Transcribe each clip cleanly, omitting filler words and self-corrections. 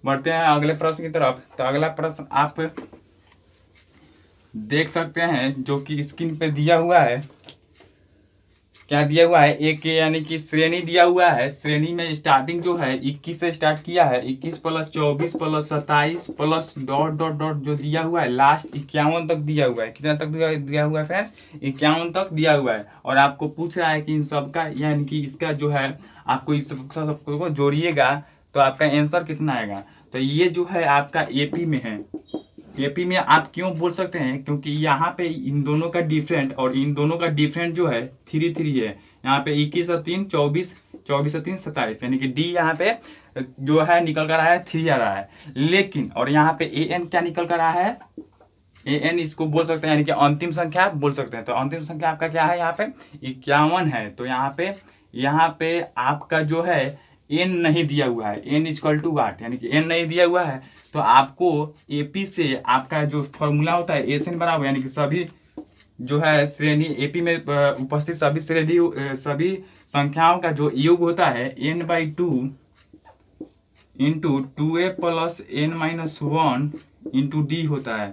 बढ़ते हैं अगले प्रश्न की तरफ। तो अगला प्रश्न आप देख सकते हैं जो कि स्क्रीन पे दिया हुआ है। क्या दिया हुआ है, एक यानी कि श्रेणी दिया हुआ है। श्रेणी में स्टार्टिंग जो है 21 से स्टार्ट किया है, 21 plus 24 plus 27 plus dot dot dot जो दिया हुआ है लास्ट 51 तक दिया हुआ है। कितना तक दिया हुआ है फ्रेंड्स, 51 तक दिया हुआ है। और आपको पूछ रहा है कि इन सबका यानी कि इसका जो है आपको इस सबको जोड़िएगा तो आपका आंसर कितना आएगा। तो ये जो है आपका एपी में है। एपी में आप क्यों बोल सकते हैं, क्योंकि यहाँ पे इन दोनों का डिफरेंट और इन दोनों का डिफरेंट जो है 3 है। यहाँ पे 21 और 3 24, 24 और 3 27, यानी कि डी यहाँ पे जो है निकल कर आया है 3 आ रहा है। लेकिन और यहाँ पे ए एन क्या निकल कर आया है, ए एन इसको बोल सकते हैं यानी कि अंतिम संख्या आप बोल सकते हैं। तो अंतिम संख्या आपका क्या है, यहाँ पे 51 है। तो यहाँ पे आपका जो है एन नहीं दिया हुआ है, एन इक्वल टू वाट, यानी कि एन नहीं दिया हुआ है। तो आपको एपी से आपका जो फॉर्मूला होता है एस एन बराबर, यानी कि सभी जो है श्रेणी एपी में उपस्थित सभी श्रेणी सभी संख्याओं का जो योग होता है n/2 into 2a plus n-1 into D होता है।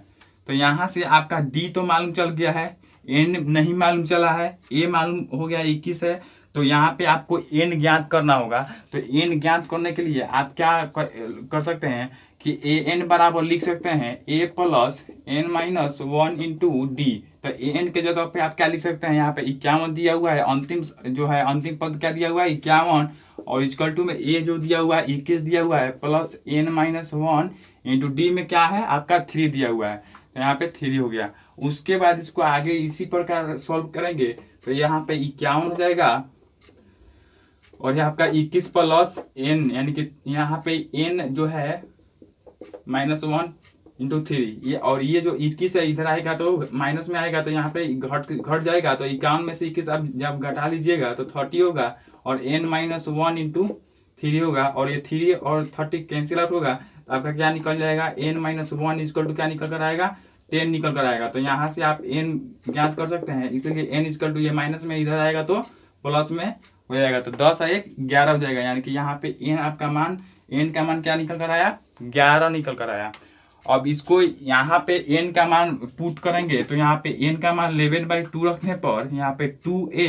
तो यहाँ से आपका डी तो मालूम चल गया है, एन नहीं मालूम चला है, ए मालूम हो गया 21 है। तो यहाँ पे आपको एन ज्ञात करना होगा। तो एन ज्ञात करने के लिए आप क्या कर सकते हैं कि ए एन बराबर लिख सकते हैं ए प्लस n-1 इंटू डी। तो ए एन के जगह पे आप क्या लिख सकते हैं, यहाँ पे 51 दिया हुआ है, अंतिम जो है अंतिम पद क्या दिया हुआ है 51, और इक्वल टू में ए जो दिया हुआ है 21 दिया हुआ है प्लस n-1 इंटू डी में क्या है आपका 3 दिया हुआ है। तो यहाँ पे 3 हो गया। उसके बाद इसको आगे इसी प्रकार सॉल्व करेंगे। तो यहाँ पे 51 हो जाएगा और यहाँ आपका 21 प्लस n, यानी कि यहाँ पे n जो है -1 इंटू 3, ये और ये जो 21 है इधर आएगा तो माइनस में आएगा, तो यहाँ पे घट जाएगा। तो 51 में से 21 अब जब घटा लीजिएगा तो 30 होगा और n-1 इंटू 3 होगा, और ये 3 और 30 कैंसिल आउट होगा। तो आपका क्या निकल जाएगा n-1 इक्वल टू क्या निकल कर आएगा 10 निकल कर आएगा। तो यहाँ से आप n ज्ञात कर सकते हैं, इसलिए n इक्वल टू ये माइनस में इधर आएगा तो प्लस में हो जाएगा। तो 10 और 1 11 हो जाएगा, यानी कि यहाँ पे n आपका मान n का मान क्या निकल कर आया 11 निकल कर आया। अब इसको यहाँ पे n का मान पुट करेंगे तो यहाँ पे n का मान 11/2 रखने पर यहाँ पे 2a,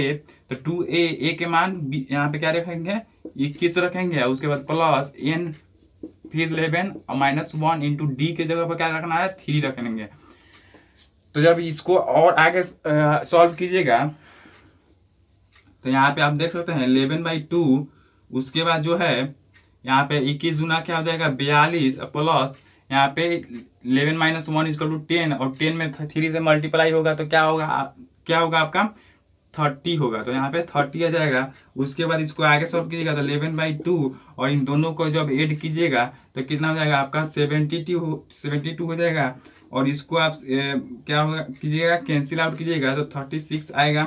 तो 2a के मान यहाँ पे क्या रखेंगे 21 रखेंगे, उसके बाद प्लस n फिर 11 और -1 इंटू डी के जगह पर क्या रखना है 3 रखेंगे। तो जब इसको और आगे सॉल्व कीजिएगा तो यहाँ पे आप देख सकते हैं 11/2, उसके बाद जो है यहाँ पे 21 गुना क्या हो जाएगा 42 प्लस यहाँ पे 11-1 इक्वल टू 10, और 10 में 3 से मल्टीप्लाई होगा तो क्या होगा आपका 30 होगा। तो यहाँ पे 30 आ जाएगा। उसके बाद इसको आगे सॉल्व कीजिएगा तो 11/2 और इन दोनों को जब ऐड कीजिएगा तो कितना हो जाएगा आपका 72 हो जाएगा। और इसको आप क्या होगा कीजिएगा कैंसिल आउट कीजिएगा तो 36 आएगा।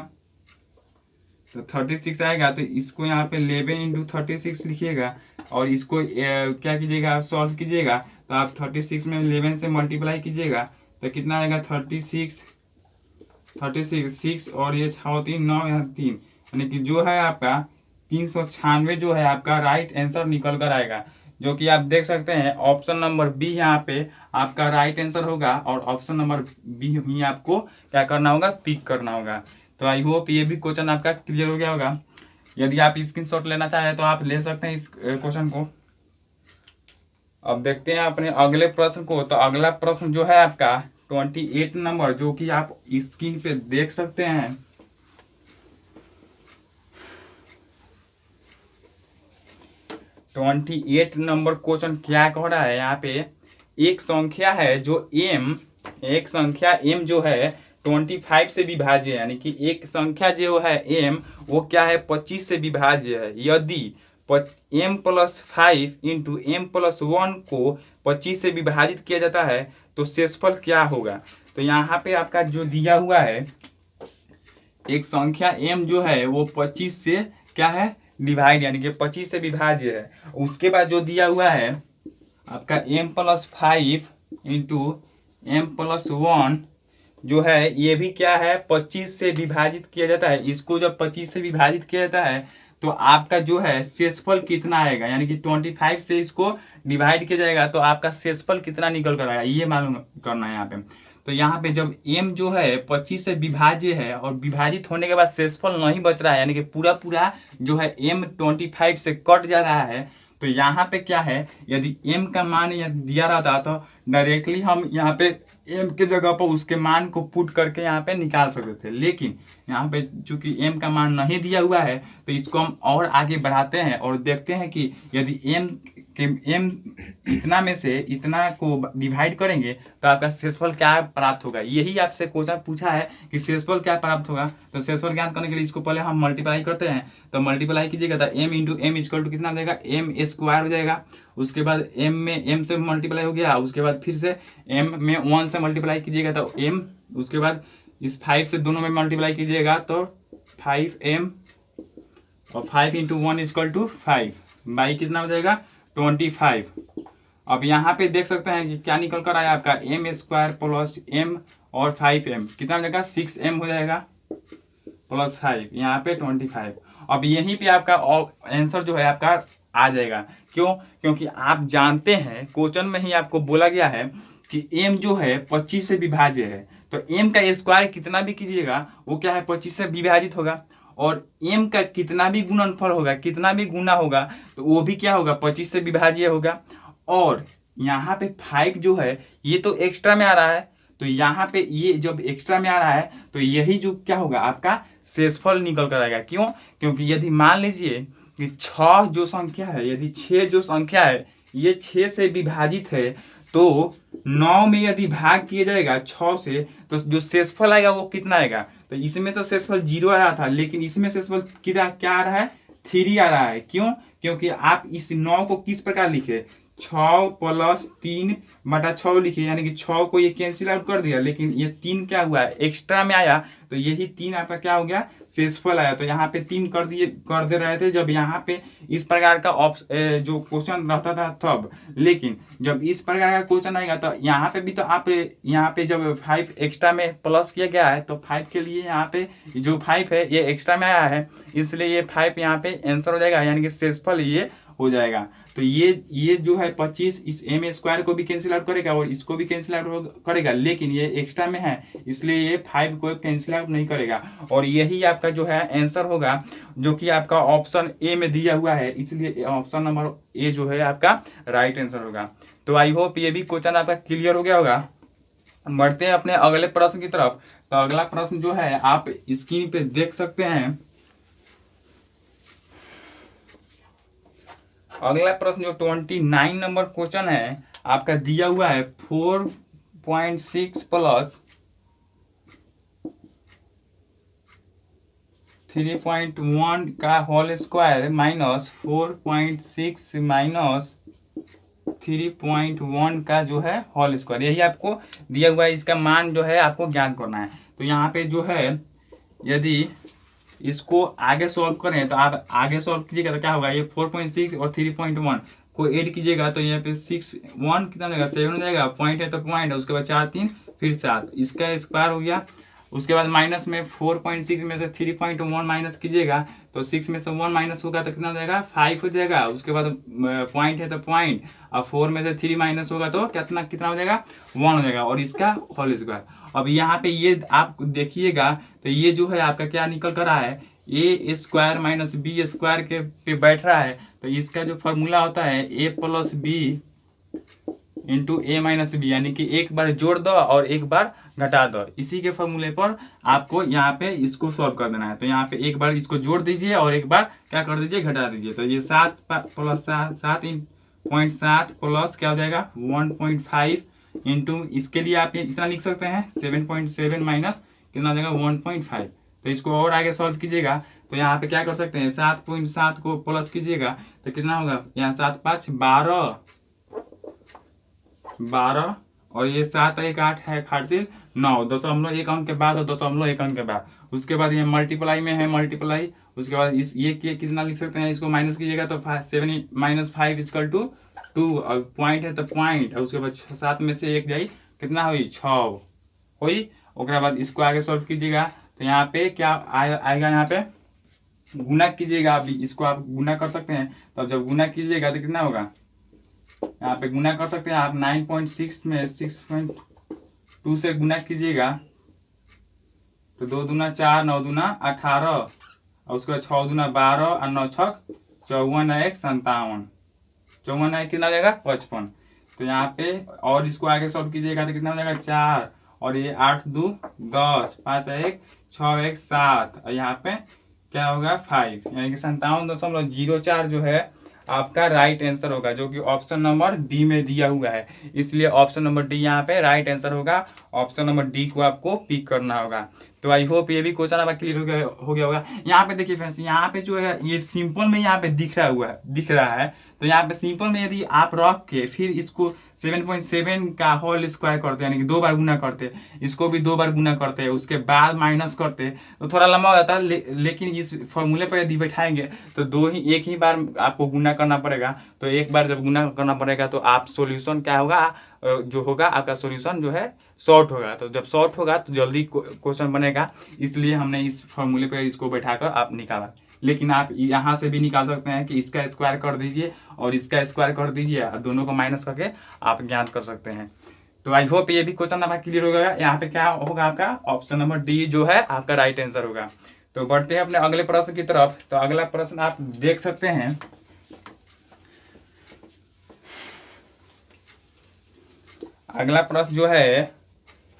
तो 36 आएगा तो इसको यहाँ पे 11 इंटू 36 लिखिएगा और इसको क्या कीजिएगा आप सॉल्व कीजिएगा तो आप 36 में 11 से मल्टीप्लाई कीजिएगा तो कितना आएगा 36 6 और ये 6 3 9 यहाँ 3, यानी कि जो है आपका 396 जो है आपका राइट आंसर निकल कर आएगा, जो कि आप देख सकते हैं ऑप्शन नंबर बी यहाँ पे आपका राइट आंसर होगा। और ऑप्शन नंबर बी ही आपको क्या करना होगा टिक करना होगा। तो आई होप ये भी क्वेश्चन आपका क्लियर हो गया होगा। यदि आप स्क्रीनशॉट लेना चाहें तो आप ले सकते हैं इस क्वेश्चन को। अब देखते हैं अपने अगले प्रश्न को। तो अगला प्रश्न जो है आपका 28 नंबर, जो कि आप स्क्रीन पे देख सकते हैं। ट्वेंटी 28 नंबर क्वेश्चन क्या कह रहा है, यहाँ पे एक संख्या है जो एक संख्या m जो है 25 से विभाज्य है, यानी कि एक संख्या जो है m वो क्या है 25 से विभाज्य है। यदि m+5 इंटू m+1 को 25 से विभाजित किया जाता है तो शेषफल क्या होगा। तो यहाँ पे आपका जो दिया हुआ है एक संख्या m जो है वो 25 से क्या है डिवाइड, यानी कि 25 से विभाज्य है। उसके बाद जो दिया हुआ है आपका m+5 इंटू m+1 जो है ये भी क्या है 25 से विभाजित किया जाता है। इसको जब 25 से विभाजित किया जाता है तो आपका जो है शेषफल कितना आएगा, यानी कि 25 से इसको डिवाइड किया जाएगा तो आपका शेषफल कितना निकल कर आएगा, ये मालूम करना है यहाँ पे। तो यहाँ पे जब m जो है 25 से विभाज्य है और विभाजित होने के बाद शेषफल नहीं बच रहा है, यानी कि पूरा पूरा जो है m 25 से कट जा रहा है, तो यहाँ पे क्या है, यदि m का मान दिया रहता तो डायरेक्टली हम यहाँ पे m के जगह पर उसके मान को पुट करके यहाँ पे निकाल सकते थे। लेकिन यहाँ पे चूंकि m का मान नहीं दिया हुआ है तो इसको हम और आगे बढ़ाते हैं और देखते हैं कि यदि m इतना में से इतना को डिवाइड करेंगे तो आपका शेषफल क्या प्राप्त होगा। यही आपसे क्वेश्चन पूछा है कि शेषफल क्या प्राप्त होगा। तो शेषफल ज्ञात करने के लिए इसको पहले हम मल्टीप्लाई करते हैं। तो मल्टीप्लाई कीजिएगा तो m into M equal to कितना हो जाएगा, m स्क्वायर हो जाएगा। उसके बाद m में m से मल्टीप्लाई हो गया, उसके बाद फिर से m में 1 से मल्टीप्लाई कीजिएगा तो m, उसके बाद इस 5 से दोनों में मल्टीप्लाई कीजिएगा तो 5m और 5 इंटू 1 इक्वल टू 5 बाई कितना हो जाएगा 25। अब यहाँ पे देख सकते हैं कि क्या निकल कर आया आपका m स्क्वायर प्लस m और 5m कितना हो जाएगा 6m हो जाएगा प्लस 5, यहाँ पे 25। अब यहीं पे आपका आंसर जो है आपका आ जाएगा। क्यों? क्योंकि आप जानते हैं क्वेश्चन में ही आपको बोला गया है कि m जो है 25 से विभाज्य है, तो m का स्क्वायर कितना भी कीजिएगा वो क्या है 25 से विभाजित होगा, और m का कितना भी गुणनफल होगा, कितना भी गुना होगा तो वो भी क्या होगा 25 से विभाज्य होगा। और यहाँ पे 5 जो है ये तो एक्स्ट्रा में आ रहा है, तो यहाँ पे ये जब एक्स्ट्रा में आ रहा है तो यही जो क्या होगा आपका शेषफल निकल कर आएगा। क्यों? क्योंकि यदि मान लीजिए कि 6 जो संख्या है, यदि 6 जो संख्या है ये 6 से विभाजित है तो 9 में यदि भाग किया जाएगा 6 से तो जो शेषफल आएगा वो कितना आएगा। तो इसमें तो शेषफल 0 आ रहा था, लेकिन इसमें शेषफल कितना क्या आ रहा है 3 आ रहा है। क्यों? क्योंकि आप इस 9 को किस प्रकार लिखे 6 प्लस 3 बटा 6 लिखे, यानी कि 6 को ये कैंसिल आउट कर दिया, लेकिन ये 3 क्या हुआ है एक्स्ट्रा में आया, तो यही 3 आपका क्या हो गया शेषफल आया। तो यहाँ पे 3 कर दे रहे थे जब यहाँ पे इस प्रकार का जो क्वेश्चन रहता था तब, लेकिन जब इस प्रकार का क्वेश्चन आएगा तो यहाँ पे भी तो आप यहाँ पे जब 5 एक्स्ट्रा में प्लस किया गया है तो 5 के लिए यहाँ पे जो 5 है ये एक्स्ट्रा में आया है, इसलिए ये 5 यहाँ पे आंसर हो जाएगा, यानी कि शेषफल ये हो जाएगा। तो ये जो है 25 इस m स्क्वायर को भी कैंसिल आउट करेगा और इसको भी कैंसिल आउट करेगा, लेकिन ये एक्स्ट्रा में है इसलिए ये 5 को कैंसिल आउट नहीं करेगा। और यही आपका जो है आंसर होगा जो कि आपका ऑप्शन ए में दिया हुआ है, इसलिए ऑप्शन नंबर ए जो है आपका राइट आंसर होगा। तो आई होप ये भी क्वेश्चन आपका क्लियर हो गया होगा। बढ़ते हैं अपने अगले प्रश्न की तरफ। तो अगला प्रश्न जो है आप स्क्रीन पे देख सकते हैं। अगला प्रश्न जो 29 नंबर क्वेश्चन है आपका दिया हुआ है 4.6 प्लस 3.1 का होल स्क्वायर माइनस 4.6 माइनस 3.1 का जो है होल स्क्वायर, यही आपको दिया हुआ है। इसका मान जो है आपको ज्ञात करना है। तो यहाँ पे जो है यदि इसको आगे सॉल्व करें तो आप आगे सॉल्व कीजिएगा तो क्या होगा, ये 4.6 और 3.1 को ऐड कीजिएगा तो यहाँ पे 6 1 कितना हो जाएगा 7 हो जाएगा, पॉइंट है तो पॉइंट है, उसके बाद 4 3 फिर 7 इसका स्क्वायर हो गया। उसके बाद माइनस में 4.6 में से 3.1 माइनस कीजिएगा तो 6 में से 1 माइनस होगा तो कितना हो जाएगा 5 हो जाएगा। उसके बाद पॉइंट है तो पॉइंट, अब 4 में से 3 माइनस होगा तो कितना कितना हो जाएगा 1 हो जाएगा, और इसका होल स्क्वायर। अब यहाँ पे ये आप देखिएगा तो ये जो है आपका क्या निकल कर रहा है ए स्क्वायर माइनस बी स्क्वायर के पे बैठ रहा है। तो इसका जो फॉर्मूला होता है ए प्लस बी इंटू ए माइनस बी, यानी कि एक बार जोड़ दो और एक बार घटा दो। इसी के फॉर्मूले पर आपको यहाँ पे इसको सॉल्व कर देना है। तो यहाँ पे एक बार इसको जोड़ दीजिए और एक बार क्या कर दीजिए घटा दीजिए। तो ये 7 प्लस 7.7 प्लस क्या हो जाएगा 1.5 इंटू, इसके लिए आप इतना लिख सकते हैं 7.7 माइनस कितना हो जाएगा 1.5। तो इसको और आगे सॉल्व कीजिएगा तो यहाँ पे क्या कर सकते हैं 7.7 को प्लस कीजिएगा तो कितना होगा, यहाँ 7 5 12 और ये 7 1 8 है 9 दशमलव 1 अंक के बाद और दशमलव 1 अंक के बाद। उसके बाद ये मल्टीप्लाई में है मल्टीप्लाई, उसके बाद इस ये कितना लिख सकते हैं, इसको माइनस कीजिएगा तो 7 माइनस 5 इक्वल टू 2, और पॉइंट है तो पॉइंट, और उसके बाद 7 में से 1 जाई कितना हुई 6 हुई। उसके बाद इसको आगे सॉल्व कीजिएगा तो यहाँ पे क्या आएगा, यहाँ पे गुना कीजिएगा, अभी इसको आप गुना कर सकते हैं। तो जब गुना कीजिएगा तो कितना होगा, यहाँ पे गुना कर सकते हैं आप 9.6 में 6.2 से गुना कीजिएगा तो 2 दूना 4, 9 दूना 18 और उसके बाद 6 दूना 12 और 9 छक 54 1 57, 54 1 कितना हो जाएगा 55। तो यहाँ पे और इसको आगे सॉल्व कीजिएगा तो कितना हो जाएगा 4 और ये 8 2 10, 5 1 6 1 7 और यहाँ पे क्या होगा 5, यानी कि 57.04 जो है आपका राइट आंसर होगा, जो कि ऑप्शन नंबर डी में दिया हुआ है। इसलिए ऑप्शन नंबर डी यहाँ पे राइट आंसर होगा। ऑप्शन नंबर डी को आपको पिक करना होगा। तो आई होप ये भी क्वेश्चन आपका क्लियर हो गया होगा। यहाँ पे देखिए फ्रेंड्स, यहाँ पे जो है ये सिंपल में यहाँ पे दिख रहा है। तो यहाँ पे सिंपल में यदि आप रख के फिर इसको 7.7 का होल स्क्वायर करते हैं, यानी कि 2 बार गुना करते, इसको भी 2 बार गुना करते हैं, उसके बाद माइनस करते तो थोड़ा लंबा हो जाता है। लेकिन इस फॉर्मूले पर यदि बैठाएंगे तो एक ही बार आपको गुना करना पड़ेगा। तो एक बार जब गुना करना पड़ेगा तो आप सोल्यूशन क्या होगा, जो होगा आपका सोल्यूशन जो है शॉर्ट होगा। तो जब शॉर्ट होगा तो जल्दी क्वेश्चन बनेगा, इसलिए हमने इस फॉर्मूले पे इसको बैठाकर आप निकाला। लेकिन आप यहाँ से भी निकाल सकते हैं कि इसका स्क्वायर कर दीजिए और इसका स्क्वायर कर दीजिए, दोनों को माइनस करके आप ज्ञात कर सकते हैं। तो आई होप ये भी क्वेश्चन आपका क्लियर हो गया। यहाँ पे क्या होगा आपका ऑप्शन नंबर डी जो है आपका राइट आंसर होगा। तो बढ़ते हैं अपने अगले प्रश्न की तरफ। तो अगला प्रश्न आप देख सकते हैं, अगला प्रश्न जो है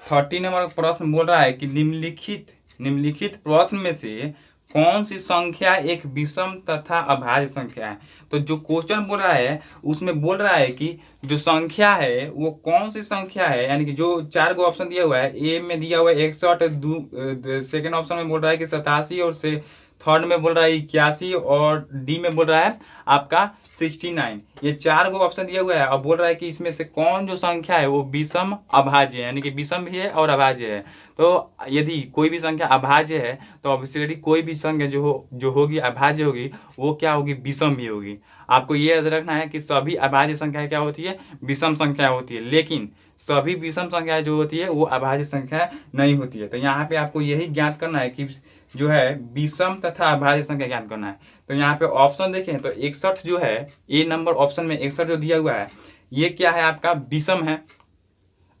30 नंबर प्रश्न बोल रहा है कि निम्नलिखित प्रश्न में से कौन सी संख्या एक विषम तथा अभाज्य संख्या है। तो जो क्वेश्चन बोल रहा है उसमें बोल रहा है कि जो संख्या है वो कौन सी संख्या है, यानी कि जो 4 गो ऑप्शन दिया हुआ है, ए में दिया हुआ है 61, सेकेंड ऑप्शन में बोल रहा है कि 87 और से थर्ड में बोल रहा है 81 और डी में बोल रहा है आपका 69। ये 4 गो ऑप्शन दिया हुआ है और बोल रहा है कि इसमें से कौन जो संख्या है वो विषम अभाज्य है, यानी कि विषम भी है और अभाज्य है। तो यदि कोई भी संख्या अभाज्य है तो ऑब्वियसली कोई भी संख्या जो होगी अभाज्य होगी वो क्या होगी, विषम भी होगी। आपको ये याद रखना है कि सभी अभाज्य संख्याएं क्या होती है, विषम संख्या होती है, लेकिन सभी विषम संख्याएं जो होती है वो अभाज्य संख्या नहीं होती है। तो यहाँ पे आपको यही ज्ञात करना है कि जो है विषम तथा अभाज्य संख्या ज्ञात करना है। तो यहाँ पे ऑप्शन देखें तो 61 जो है, ए नंबर ऑप्शन में 61 जो दिया हुआ है ये क्या है आपका विषम है।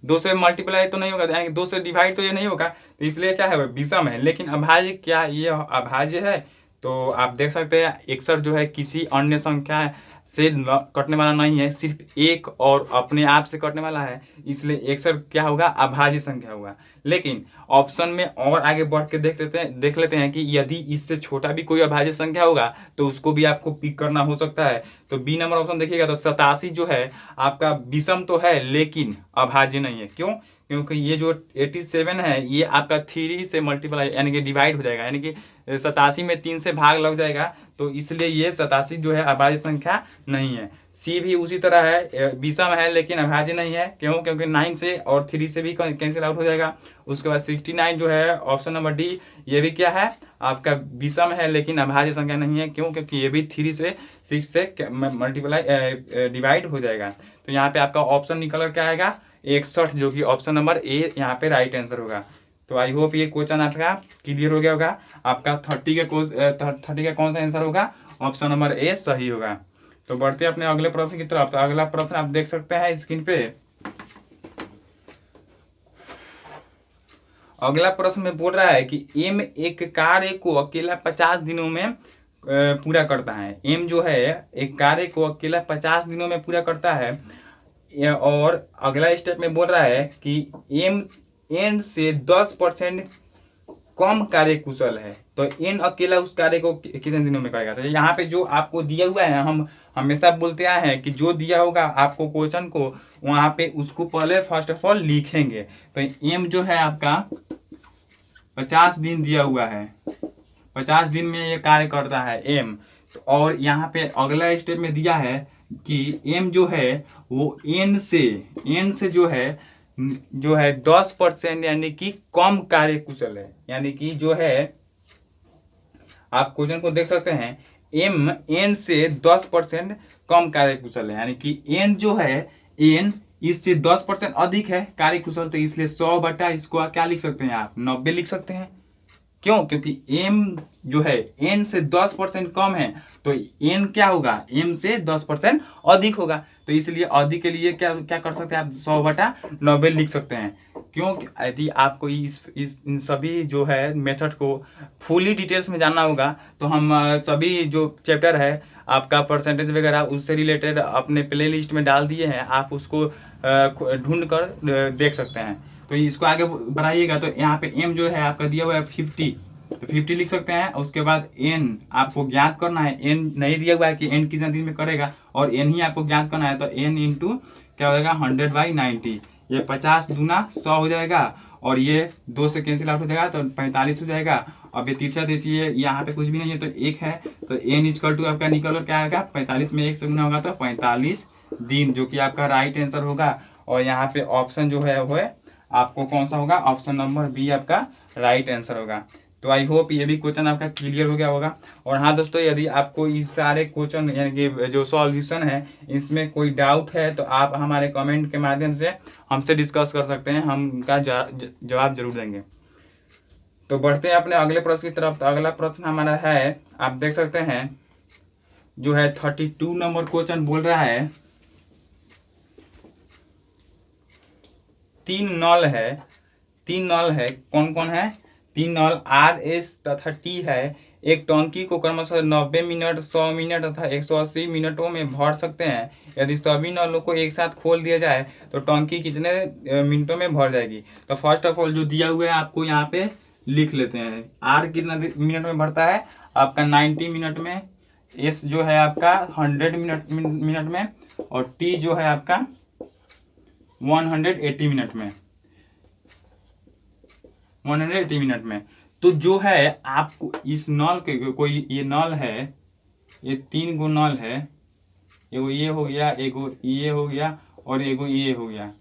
2 से मल्टीप्लाई तो नहीं होगा, यानी 2 से डिवाइड तो ये नहीं होगा, तो इसलिए क्या है विषम है। लेकिन अभाज्य क्या ये अभाज्य है? तो आप देख सकते हैं 61 जो है किसी अन्य संख्या से कटने वाला नहीं है, सिर्फ एक और अपने आप से कटने वाला है, इसलिए 61 क्या होगा, अभाज्य संख्या होगा। लेकिन ऑप्शन में और आगे बढ़ के देख लेते हैं कि यदि इससे छोटा भी कोई अभाज्य संख्या होगा तो उसको भी आपको पिक करना हो सकता है। तो बी नंबर ऑप्शन देखिएगा तो 87 जो है आपका विषम तो है लेकिन अभाज्य नहीं है। क्यों? क्योंकि ये जो 87 है ये आपका 3 से मल्टीप्लाई यानी कि डिवाइड हो जाएगा, यानी कि 87 में 3 से भाग लग जाएगा, तो इसलिए ये 87 जो है अभाज्य संख्या नहीं है। सी भी उसी तरह है, विषम है लेकिन अभाज्य नहीं है। क्यों? क्योंकि 9 से और 3 से भी कैंसिल आउट हो जाएगा। उसके बाद 69 जो है ऑप्शन नंबर डी, ये भी क्या है आपका विषम है लेकिन अभाज्य संख्या नहीं है। क्यों? क्योंकि ये भी 3 से 6 से मल्टीप्लाई डिवाइड हो जाएगा। तो यहाँ पे आपका ऑप्शन निकल कर क्या आएगा 61, जो कि ऑप्शन नंबर ए यहाँ पे राइट आंसर होगा। तो आई होप ये क्वेश्चन आपका क्लियर हो गया होगा। आपका 30 का कौन सा आंसर होगा, ऑप्शन नंबर ए सही होगा। तो बढ़ते हैं अपने अगले प्रश्न की तरफ। तो अगला प्रश्न आप देख सकते हैं स्क्रीन पे। अगला प्रश्न में बोल रहा है कि एम एक कार्य को अकेला 50 दिनों में पूरा करता है। एम जो है एक कार्य को अकेला 50 दिनों में पूरा करता है, और अगला स्टेप में बोल रहा है कि एम एन से 10% कम कार्य कुशल है। तो एन अकेला उस कार्य को कितने दिनों में करेगा। तो यहाँ पे जो आपको दिया हुआ है, हम हमेशा बोलते आए हैं कि जो दिया होगा आपको क्वेश्चन को वहां पे उसको पहले फर्स्ट ऑफ ऑल लिखेंगे। तो एम जो है आपका 50 दिन दिया हुआ है, 50 दिन में ये कार्य करता है एम। तो और यहाँ पे अगला स्टेप में दिया है कि एम जो है वो एन से जो है 10% यानी कि कम कार्य कुशल है। यानी कि जो है आप क्वेश्चन को देख सकते हैं एम एन से 10% कम कार्य कुशल है, यानी कि एन जो है एन इससे 10% अधिक है कार्य कुशल। तो इसलिए 100 बटा इसको क्या लिख सकते हैं आप 90 लिख सकते हैं। क्यों? क्योंकि एम जो है n से 10% कम है तो n क्या होगा, m से 10% अधिक होगा। तो इसलिए अधिक के लिए क्या क्या कर सकते हैं आप, 100/90 लिख सकते हैं। क्यों, यदि आपको इस इन सभी जो है मेथड को फुली डिटेल्स में जानना होगा तो हम सभी जो चैप्टर है आपका परसेंटेज वगैरह उससे रिलेटेड अपने प्ले लिस्ट में डाल दिए हैं, आप उसको ढूंढ कर देख सकते हैं। तो इसको आगे बढ़ाइएगा तो यहाँ पे m जो है आपका दिया हुआ है 50, तो 50 लिख सकते हैं। उसके बाद n आपको ज्ञात करना है, n नहीं दिया हुआ है कि n कितना दिन में करेगा, और n ही आपको ज्ञात करना है। तो n इंटू क्या हो जाएगा 100/90, ये 50 दूना 100 हो जाएगा, और ये 2 से कैंसिल आउट हो जाएगा तो 45 हो जाएगा। अब ये तिरछा देखिए यहाँ पे कुछ भी नहीं है तो 1 है, तो n इक्वल टू आपका निकल कर क्या आएगा, 45 में 1 से गुना होगा तो 45 दिन, जो कि आपका राइट आंसर होगा। और यहाँ पे ऑप्शन जो है वो है आपको कौन सा होगा, ऑप्शन नंबर बी आपका राइट आंसर होगा। तो आई होप ये भी क्वेश्चन आपका क्लियर हो गया होगा। और हाँ दोस्तों, यदि आपको इस सारे क्वेश्चन यानी कि जो सॉल्यूशन है इसमें कोई डाउट है तो आप हमारे कमेंट के माध्यम से हमसे डिस्कस कर सकते हैं, हम उनका जवाब जरूर देंगे। तो बढ़ते हैं अपने अगले प्रश्न की तरफ। तो अगला प्रश्न हमारा है, आप देख सकते हैं जो है 32 नंबर क्वेश्चन बोल रहा है, 3 नल है, कौन कौन है, 3 नल आर एस तथा टी है, एक टंकी को क्रमशः 90 मिनट 100 मिनट तथा 180 मिनटों में भर सकते हैं। यदि सभी नलों को एक साथ खोल दिया जाए तो टंकी कितने मिनटों में भर जाएगी। तो फर्स्ट ऑफ ऑल जो दिया हुआ है आपको यहाँ पे लिख लेते हैं। आर कितना मिनट में भरता है आपका 90 मिनट में, एस जो है आपका 100 मिनट में, और टी जो है आपका 180 मिनट में, 180 मिनट में। तो जो है आपको इस नल के कोई ये नल है, ये 3 गो नल है, एगो ये हो गया, एगो ये हो गया, और एगो ये हो गया।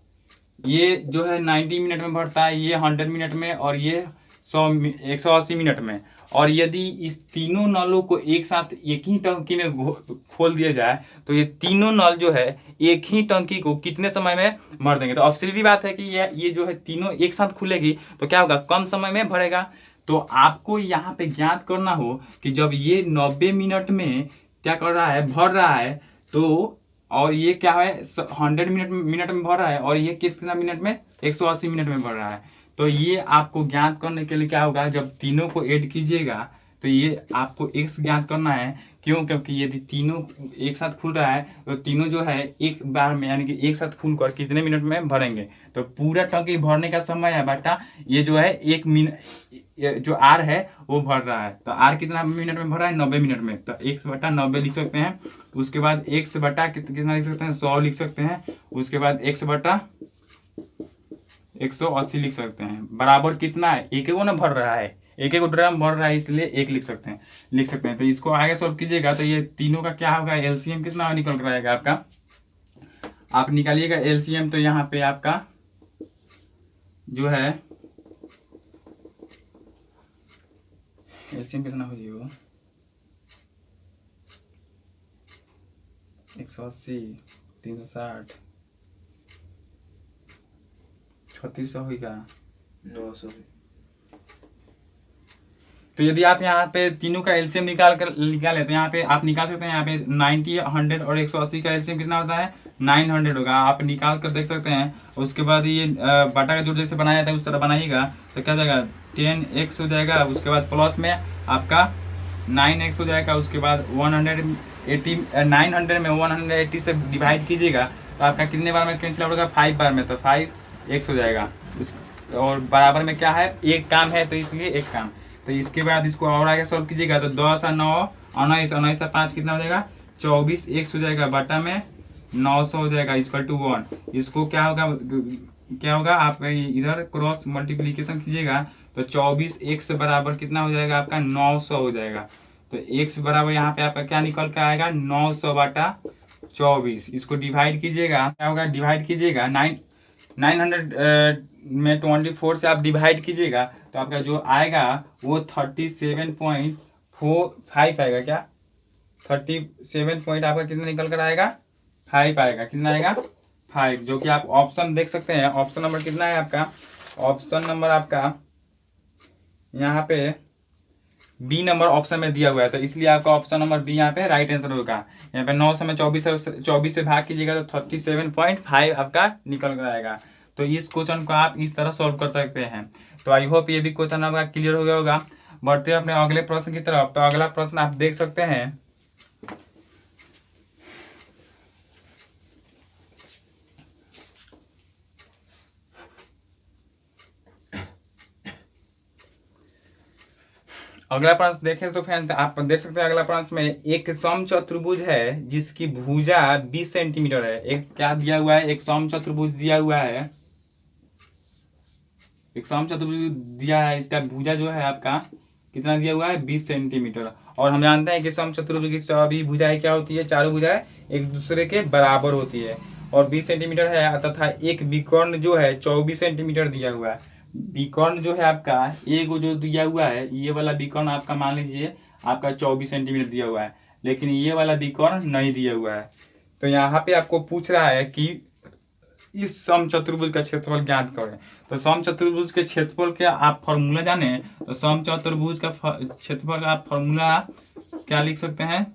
ये जो है 90 मिनट में भरता है, ये 100 मिनट में, और ये 180 मिनट में। और यदि इस तीनों नलों को एक साथ एक ही टंकी में खोल दिया जाए तो ये तीनों नल जो है एक ही टंकी को कितने समय में भर देंगे। तो अब सीधी बात है कि ये जो है तीनों एक साथ खुलेगी तो क्या होगा, कम समय में भरेगा। तो आपको यहाँ पे ज्ञात करना हो कि जब ये 90 मिनट में क्या कर रहा है, भर रहा है, तो और ये क्या है 100 मिनट में भर रहा है, और ये कितना मिनट में 180 मिनट में भर रहा है। तो ये आपको ज्ञात करने के लिए क्या होगा, जब तीनों को ऐड कीजिएगा तो ये आपको x ज्ञात करना है। क्यों, क्योंकि यदि तीनों एक साथ खुल रहा है तो तीनों जो है एक बार में यानी कि एक साथ खुलकर कितने मिनट में भरेंगे। तो पूरा टंकी भरने का समय है बटा ये जो है 1 मिनट जो आर है वो भर रहा है। तो आर कितना मिनट में भर रहा है, 90 मिनट में, तो 1/90 लिख सकते हैं। उसके बाद x बटा कितना लिख सकते हैं, 100 लिख सकते हैं। उसके बाद x बटा 180 लिख सकते हैं। बराबर कितना है, एक ना भर रहा है, एक ड्रम भर रहा है, इसलिए 1 लिख सकते हैं। तो इसको आगे सॉल्व कीजिएगा तो ये तीनों का क्या होगा, एलसीएम कितना निकल कर आएगा आपका, आप निकालिएगा एलसीएम। तो यहाँ पे आपका जो है एलसीएम कितना हो जाएगा, 180 360 3600 होगा 900। तो यदि आप यहाँ पे तीनों का एलसीएम निकाले तो यहाँ पे आप निकाल सकते हैं। यहाँ पे 90 100 और 180 का एलसीएम कितना होता है, 900 होगा, आप निकाल कर देख सकते हैं। उसके बाद ये बाटा का जोड़ जैसे बनाया था उस तरह बनाइएगा तो क्या हो जाएगा 10x हो जाएगा। उसके बाद प्लस में आपका 9x हो जाएगा। उसके बाद 900 में 180 से डिवाइड कीजिएगा तो आपका कितने बार में कैंसिल आउट होगा, 5 बार में, तो 5x हो जाएगा। और बराबर में क्या है, एक काम है तो इसलिए एक काम। तो इसके बाद इसको और आगे सॉल्व कीजिएगा तो 10 और 9 19 19 5 कितना हो जाएगा, 24x हो जाएगा, बटा में 900 हो जाएगा इक्वल टू 1। इसको क्या होगा आप इधर क्रॉस मल्टीप्लीकेशन कीजिएगा तो 24x बराबर कितना हो जाएगा आपका 900 हो जाएगा। तो x बराबर यहाँ पे आपका क्या निकल के आएगा 900 बटा 24। इसको डिवाइड कीजिएगा, क्या होगा डिवाइड कीजिएगा 900 में 24 से आप डिवाइड कीजिएगा तो आपका जो आएगा वो 37.45 आएगा। क्या 37 पॉइंट आपका कितना निकल कर आएगा, 5 आएगा। कितना आएगा 5, जो कि आप ऑप्शन देख सकते हैं। ऑप्शन नंबर कितना है आपका, ऑप्शन नंबर आपका यहाँ पे बी नंबर ऑप्शन में दिया हुआ है, तो इसलिए आपका ऑप्शन नंबर बी यहाँ पे राइट आंसर होगा। यहाँ पे 9 में 24 से भाग कीजिएगा तो 37.5 आपका निकल कर आएगा। तो इस क्वेश्चन को आप इस तरह सॉल्व कर सकते हैं। तो आई होप ये भी क्वेश्चन आपका क्लियर हो गया होगा। बढ़ते हैं अपने अगले प्रश्न की तरफ। तो अगला प्रश्न आप देख सकते हैं। अगला प्रश्न देखें तो फ्रेंड्स आप देख सकते हैं अगला प्रश्न में एक समचतुर्भुज है जिसकी भुजा 20 सेंटीमीटर है। एक क्या दिया हुआ है, एक समचतुर्भुज दिया हुआ है, एक समचतुर्भुज दिया है, इसका भुजा जो है आपका कितना दिया हुआ है 20 सेंटीमीटर। और हम जानते हैं कि समचतुर्भुज की सभी भुजाएं क्या होती है, चारों भुजाएं एक दूसरे के बराबर होती है और 20 सेंटीमीटर है तथा एक विकर्ण जो है 24 सेंटीमीटर दिया हुआ है। विकर्ण जो है आपका एक जो दिया हुआ है, ये वाला विकर्ण आपका मान लीजिए आपका 24 सेंटीमीटर दिया हुआ है, लेकिन ये वाला विकर्ण नहीं दिया हुआ है। तो यहाँ पे आपको पूछ रहा है कि इस समचतुर्भुज का क्षेत्रफल ज्ञात करें। तो समचतुर्भुज के क्षेत्रफल के आप फॉर्मूला जाने, तो समचतुर्भुज का क्षेत्रफल का आप फॉर्मूला क्या लिख सकते हैं,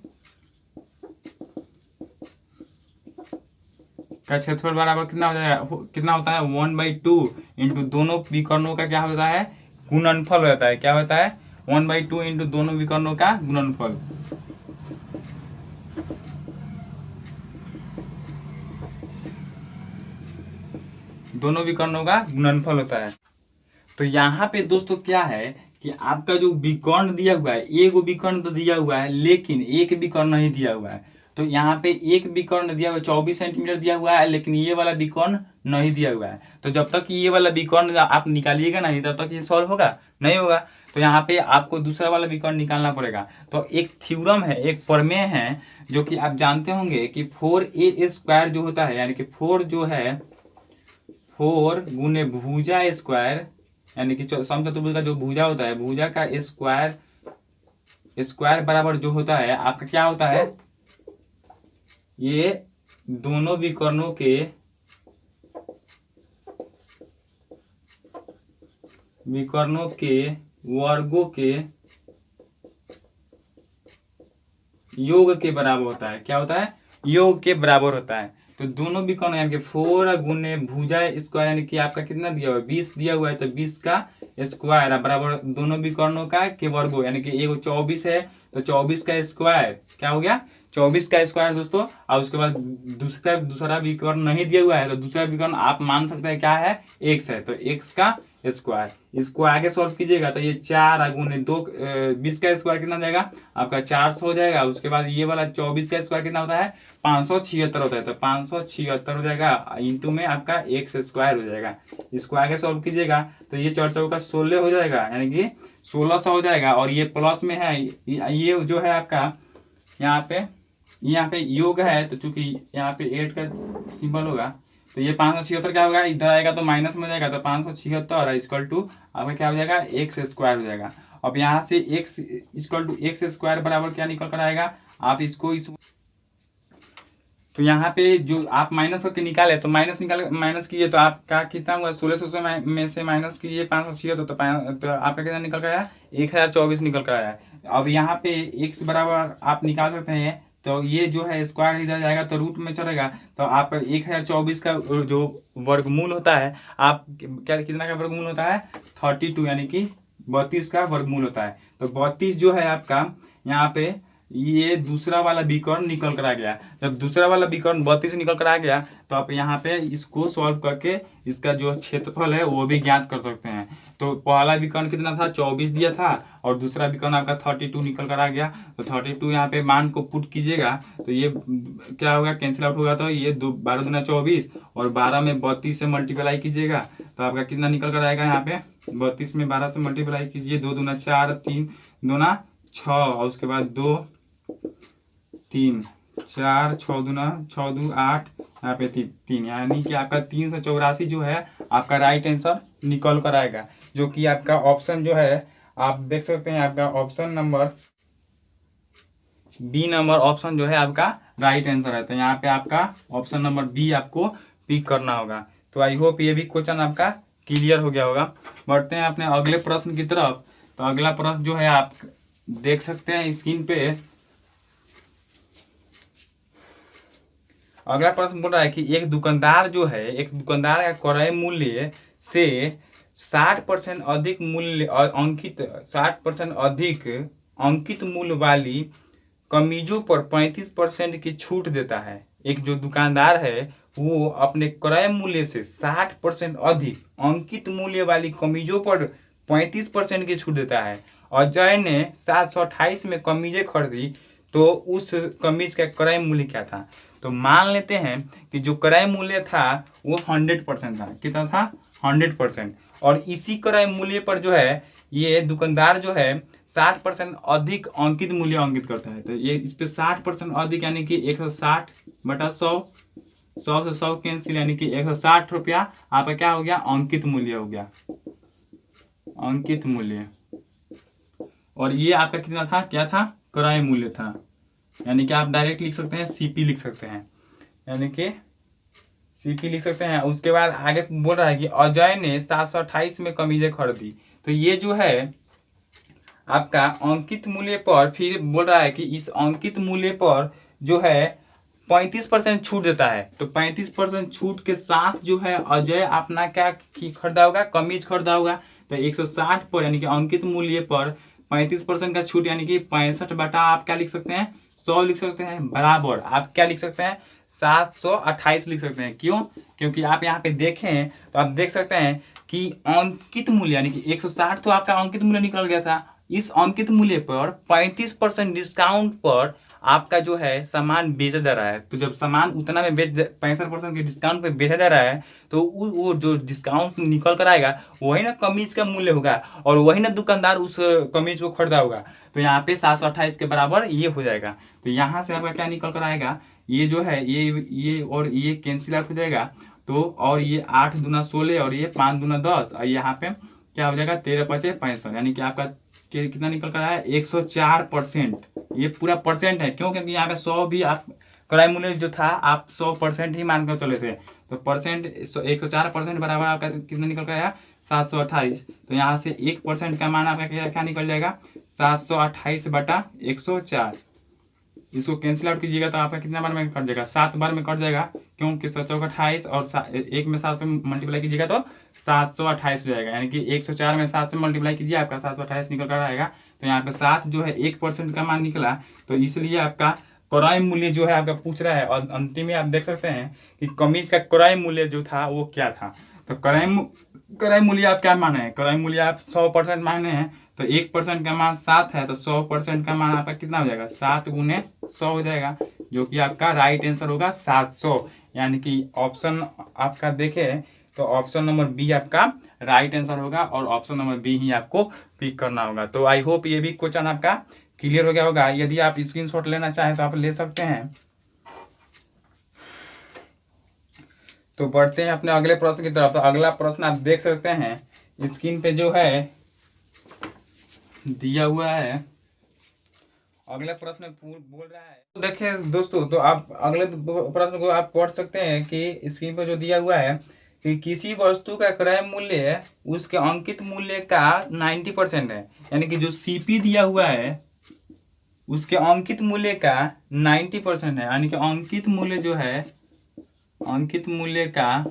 का क्षेत्रफल बराबर कितना हो जाएगा, कितना होता है 1/2 इंटू दोनों विकर्णों का क्या होता है गुणनफल होता है। क्या होता है 1/2 इंटू दोनों विकर्णों का गुणनफल। दोनों विकर्णों का गुणनफल होता है। तो यहाँ पे दोस्तों क्या है कि आपका जो विकर्ण दिया हुआ है, एक विकर्ण तो दिया हुआ है लेकिन एक विकर्ण नहीं दिया हुआ है। तो यहाँ पे एक विकर्ण दिया हुआ है 24 सेंटीमीटर दिया हुआ है, लेकिन ये वाला विकर्ण नहीं दिया हुआ है। तो जब तक ये वाला विकर्ण आप निकालिएगा नहीं तब तक ये सॉल्व होगा नहीं होगा। तो यहाँ पे आपको दूसरा वाला विकर्ण निकालना पड़ेगा। तो एक थ्योरम है, एक प्रमेय है जो कि आप जानते होंगे कि 4a² जो होता है, यानी कि 4 जो है 4 गुने भुजा स्क्वायर, यानी कि समचतुर्भुज का जो भुजा होता है, भुजा का स्क्वायर बराबर जो होता है आपका क्या होता है, ये दोनों विकर्णों के वर्गों के योग के बराबर होता है। क्या होता है, योग के बराबर होता है। तो दोनों विकर्ण यानी कि 4 गुने भुजा स्क्वायर, यानी कि आपका कितना दिया हुआ है 20 दिया हुआ है, तो 20 का स्क्वायर बराबर दोनों विकर्णों का के वर्गों, यानी कि एक 24 है तो 24 का स्क्वायर क्या हो गया 24 का स्क्वायर दोस्तों। और उसके बाद दूसरा विकर्ण नहीं दिया हुआ है, तो दूसरा विकर्ण आप मान सकते हैं क्या है x है, तो x का स्क्वायर। इसको आगे सॉल्व कीजिएगा तो ये 4 गुने 2 20 का स्क्वायर कितना जाएगा आपका 400 हो जाएगा। उसके बाद ये वाला 24 का स्क्वायर कितना होता है 576 होता है, तो 576 हो जाएगा इंटू में आपका x स्क्वायर हो जाएगा। इसको आगे सॉल्व कीजिएगा तो ये 4 चौका 16 हो जाएगा, यानी कि 1600 हो जाएगा। और ये प्लस में है, ये जो है आपका यहाँ पे योग है, तो चूंकि यहाँ पे 8 का सिंबल होगा तो ये 576 क्या होगा, इधर आएगा तो माइनस में हो जाएगा, तो 576 इक्वल टू आपका क्या हो जाएगा x स्क्वायर हो जाएगा। अब यहाँ से x equal to x square बराबर क्या निकल कर आएगा, आप इसको इस तो यहाँ पे जो आप माइनस करके निकाले तो माइनस कीजिए तो आपका कितना हुआ 1600 में से माइनस कीजिए 576 तो आपका कितना निकल कर आया 1024 निकल कर आया। अब यहाँ पे x बराबर आप निकाल सकते हैं, तो ये जो है स्क्वायर इधर जाएगा तो रूट में चलेगा, तो आप 1024 का जो वर्गमूल होता है आप क्या कितना का वर्गमूल होता है 32, यानी कि 32 का वर्गमूल होता है। तो 32 जो है आपका यहाँ पे ये दूसरा वाला विकर्ण निकल कर आ गया। जब दूसरा वाला विकर्ण 32 निकल कर आ गया तो आप यहाँ पे इसको सॉल्व करके इसका जो क्षेत्रफल है वो भी ज्ञात कर सकते हैं। तो पहला विकर्ण कितना था 24 दिया था और दूसरा विकर्ण आपका 32 निकल कर आ गया। तो 32 यहाँ पे मान को पुट कीजिएगा तो ये क्या होगा कैंसिल आउट होगा, तो ये 12 दूना 24 और 12 में 32 से मल्टीप्लाई कीजिएगा तो आपका कितना निकल कर आएगा, यहाँ पे 32 में 12 से मल्टीप्लाई कीजिए 2 दूना 4 3 दूना 6 और उसके बाद 2 3 4 6 दूना 6 2 8 यहाँ पे 3, यानी कि आपका 384 जो है आपका राइट आंसर निकल कर आएगा, जो कि आपका ऑप्शन जो है आप देख सकते हैं आपका option number B number option जो है आपका राइट आंसर है। तो यहाँ पे आपका ऑप्शन नंबर बी आपको पिक करना होगा। तो आई होप ये भी क्वेश्चन आपका क्लियर हो गया होगा। बढ़ते हैं अपने अगले प्रश्न की तरफ। तो अगला प्रश्न जो है देख सकते हैं स्क्रीन पे। अगला प्रश्न बोल रहा है कि एक दुकानदार का क्रय मूल्य से 60% अधिक मूल्य अंकित 60% अधिक अंकित मूल्य वाली कमीजों पर 35% की छूट देता है। एक जो दुकानदार है वो अपने क्रय मूल्य से 60% अधिक अंकित मूल्य वाली कमीजों पर 35% की छूट देता है। अजय ने 728 में कमीजें खरीदी, तो उस कमीज का क्रय मूल्य क्या था? तो मान लेते हैं कि जो क्रय मूल्य था वो 100% था। कितना था? 100%। और इसी क्रय मूल्य पर जो है ये दुकानदार जो है 60% अधिक अंकित मूल्य अंकित करता है। तो ये इस पे 60% अधिक यानी कि 160 बटा 100, 100 से 100 कैंसिल, यानी कि 160 रुपया आपका क्या हो गया? अंकित मूल्य हो गया, अंकित मूल्य। और ये आपका कितना था? क्या था? क्रय मूल्य था। यानी कि आप डायरेक्ट लिख सकते हैं, सीपी लिख सकते हैं, यानी कि सीपी लिख सकते हैं। उसके बाद आगे बोल रहा है कि अजय ने 728 में कमीजें खरीदी। तो ये जो है आपका अंकित मूल्य पर, फिर बोल रहा है कि इस अंकित मूल्य पर जो है 35% छूट देता है। तो 35% छूट के साथ जो है अजय अपना क्या खरीदा होगा? कमीज खरीदा होगा। तो 160 पर यानी कि अंकित मूल्य पर 35% का छूट, यानी कि 65 बटा आप क्या लिख सकते हैं? 100 लिख सकते हैं, बराबर आप क्या लिख सकते हैं? 728 लिख सकते हैं। क्यों? क्योंकि आप यहाँ पे देखें तो आप देख सकते हैं कि अंकित मूल्य यानी कि 160 तो आपका अंकित मूल्य निकल गया था। इस अंकित मूल्य पर 35% डिस्काउंट पर आपका जो है सामान बेचा जा रहा है। तो जब सामान उतना में 65% के डिस्काउंट पे बेचा जा रहा है, तो वो जो डिस्काउंट निकल कर आएगा वही ना कमीज का मूल्य होगा, और वही ना दुकानदार उस कमीज को खरीदा होगा। तो यहाँ पे 728 के बराबर ये हो जाएगा। तो यहाँ से आपका क्या निकल कर आएगा? ये जो है ये और ये कैंसिल आउट हो जाएगा। तो और ये 8 दूना 16 और ये 5 दूना 10, और यहाँ पे क्या हो जाएगा? 13 पचे 65, यानी कि आपका कितना निकल कर आया? 104%। ये पूरा परसेंट है। क्यों? क्योंकि यहाँ पे 100 भी आप क्रय मूल्य जो था आप 100% ही मानकर चले थे। तो परसेंट 104% बराबर आपका कितना निकल कर आया? 728। तो यहाँ से 1% का मान आपका क्या निकल जाएगा? 728 बटा 104। इसको कैंसिल आउट कीजिएगा तो आपका कितना बार में कट जाएगा? 7 बार में कट जाएगा। क्योंकि 728 और एक में 7 से मल्टीप्लाई कीजिएगा तो 728 हो जाएगा। यानी कि 104 में 7 से मल्टीप्लाई कीजिए, आपका 728 निकल कर आएगा। तो यहाँ पे 7 जो है 1% का मान निकला। तो इसलिए आपका क्रय मूल्य जो है आपका पूछ रहा है, और अंतिम में आप देख सकते हैं कि कमीज का क्रय मूल्य जो था वो क्या था। तो क्रय मूल्य आप क्या माने हैं? क्रय मूल्य आप 100% माने हैं। तो 1% का मान 7 है, तो 100% का मान आपका कितना हो जाएगा? 7 गुने 100 हो जाएगा, जो कि आपका राइट आंसर होगा 700। यानी कि ऑप्शन आपका देखें तो ऑप्शन नंबर बी आपका राइट आंसर होगा, और ऑप्शन नंबर बी ही आपको पिक करना होगा। तो आई होप ये भी क्वेश्चन आपका क्लियर हो गया होगा। यदि आप स्क्रीनशॉट लेना चाहें तो आप ले सकते हैं। तो बढ़ते हैं अपने अगले प्रश्न की तरफ। तो अगला प्रश्न आप देख सकते हैं स्क्रीन पे जो है दिया हुआ है। अगले प्रश्न बोल रहा है, तो देखें दोस्तों, तो आप अगले प्रश्न को आप पढ़ सकते हैं कि स्क्रीन पर जो दिया हुआ है कि किसी वस्तु का क्रय मूल्य उसके अंकित मूल्य का 90% है। यानी कि जो सीपी दिया हुआ है उसके अंकित मूल्य का 90% है। यानी कि अंकित मूल्य जो है अंकित मूल्य का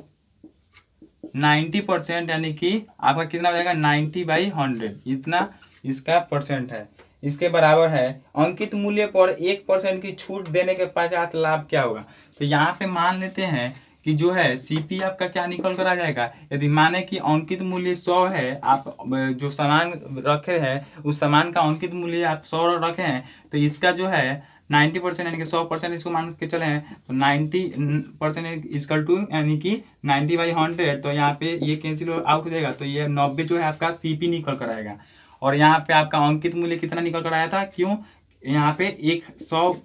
90%, यानी कि आपका कितना हो जाएगा? 90/100, इतना इसका परसेंट है। इसके बराबर है अंकित मूल्य पर 1% की छूट देने के पश्चात लाभ क्या होगा? तो यहाँ पे मान लेते हैं कि जो है सीपी आपका क्या निकल कर आ जाएगा। यदि माने कि अंकित मूल्य 100 है, आप जो सामान रखे हैं उस सामान का अंकित मूल्य आप 100 रखे हैं, तो इसका जो है 90% यानी कि 100% इसको मान के चले हैं, तो 90% इक्वल टू यानी कि 90/100। तो यहाँ पे ये कैंसिल आउट हो जाएगा। तो ये 90 जो है आपका सीपी निकल कर आएगा। और यहाँ पे आपका अंकित मूल्य कितना निकल कर आया था? क्यों? यहाँ पे 100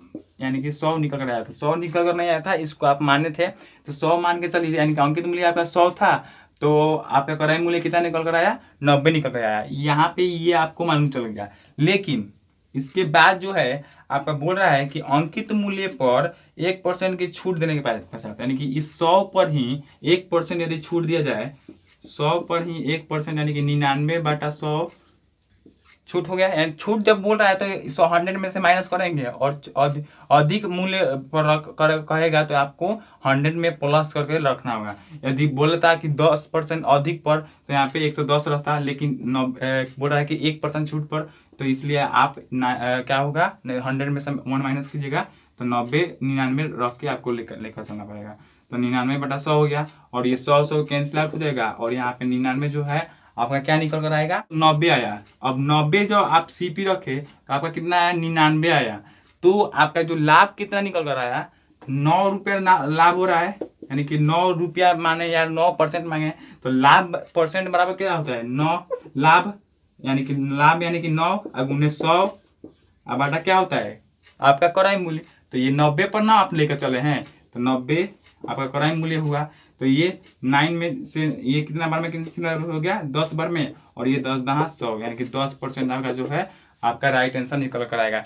यानी कि 100 निकल कर आया था। 100 निकल कर नहीं आया था, इसको आप माने थे तो 100 मान के चलिए, यानी कि अंकित मूल्य आपका 100 था, तो आपका क्रय मूल्य कितना निकल कर आया? 90 निकल कर आया। यहाँ पे ये आपको मालूम चल गया। लेकिन इसके बाद जो है आपका बोल रहा है कि अंकित मूल्य पर 1% की छूट देने के पश्चात, यानी कि इस 100 पर ही 1% यदि छूट दिया जाए, 100 पर ही 1% यानी कि 99/100 छूट हो गया। एंड छूट जब बोल रहा है तो 100 में से माइनस करेंगे और अधिक मूल्य पर कहेगा तो आपको 100 में प्लस करके रखना होगा। यदि बोलता कि 10% अधिक पर तो यहाँ पे 110 रहता, लेकिन बोल रहा है कि 1% छूट पर, तो इसलिए आप क्या होगा 100 में से 1 माइनस कीजिएगा तो 90 99 रख के आपको लेकर चलना पड़ेगा। तो 99/100 हो गया और ये 100 कैंसिल आउट हो जाएगा और यहाँ पे 99 जो है आपका क्या निकल कर आएगा 90 आया। अब 90 जो आप सीपी रखे तो आपका कितना आया 99 आया। तो आपका जो लाभ कितना निकल कर आया 9 रुपया लाभ हो रहा है, यानी कि 9 रुपया माने यार 9% मांगे तो लाभ परसेंट बराबर क्या होता है 9 लाभ, यानी कि 9 गुने 100 अब आटा क्या होता है आपका क्रय मूल्य। तो ये 90 पर ना आप लेकर चले हैं तो 90 आपका क्रय मूल्य हुआ। तो ये 9 में से ये कितना बार में कितना हो गया 10 बार में, और ये 10 10 100 यानी कि 10% आपका जो है आपका राइट आंसर निकल कर आएगा।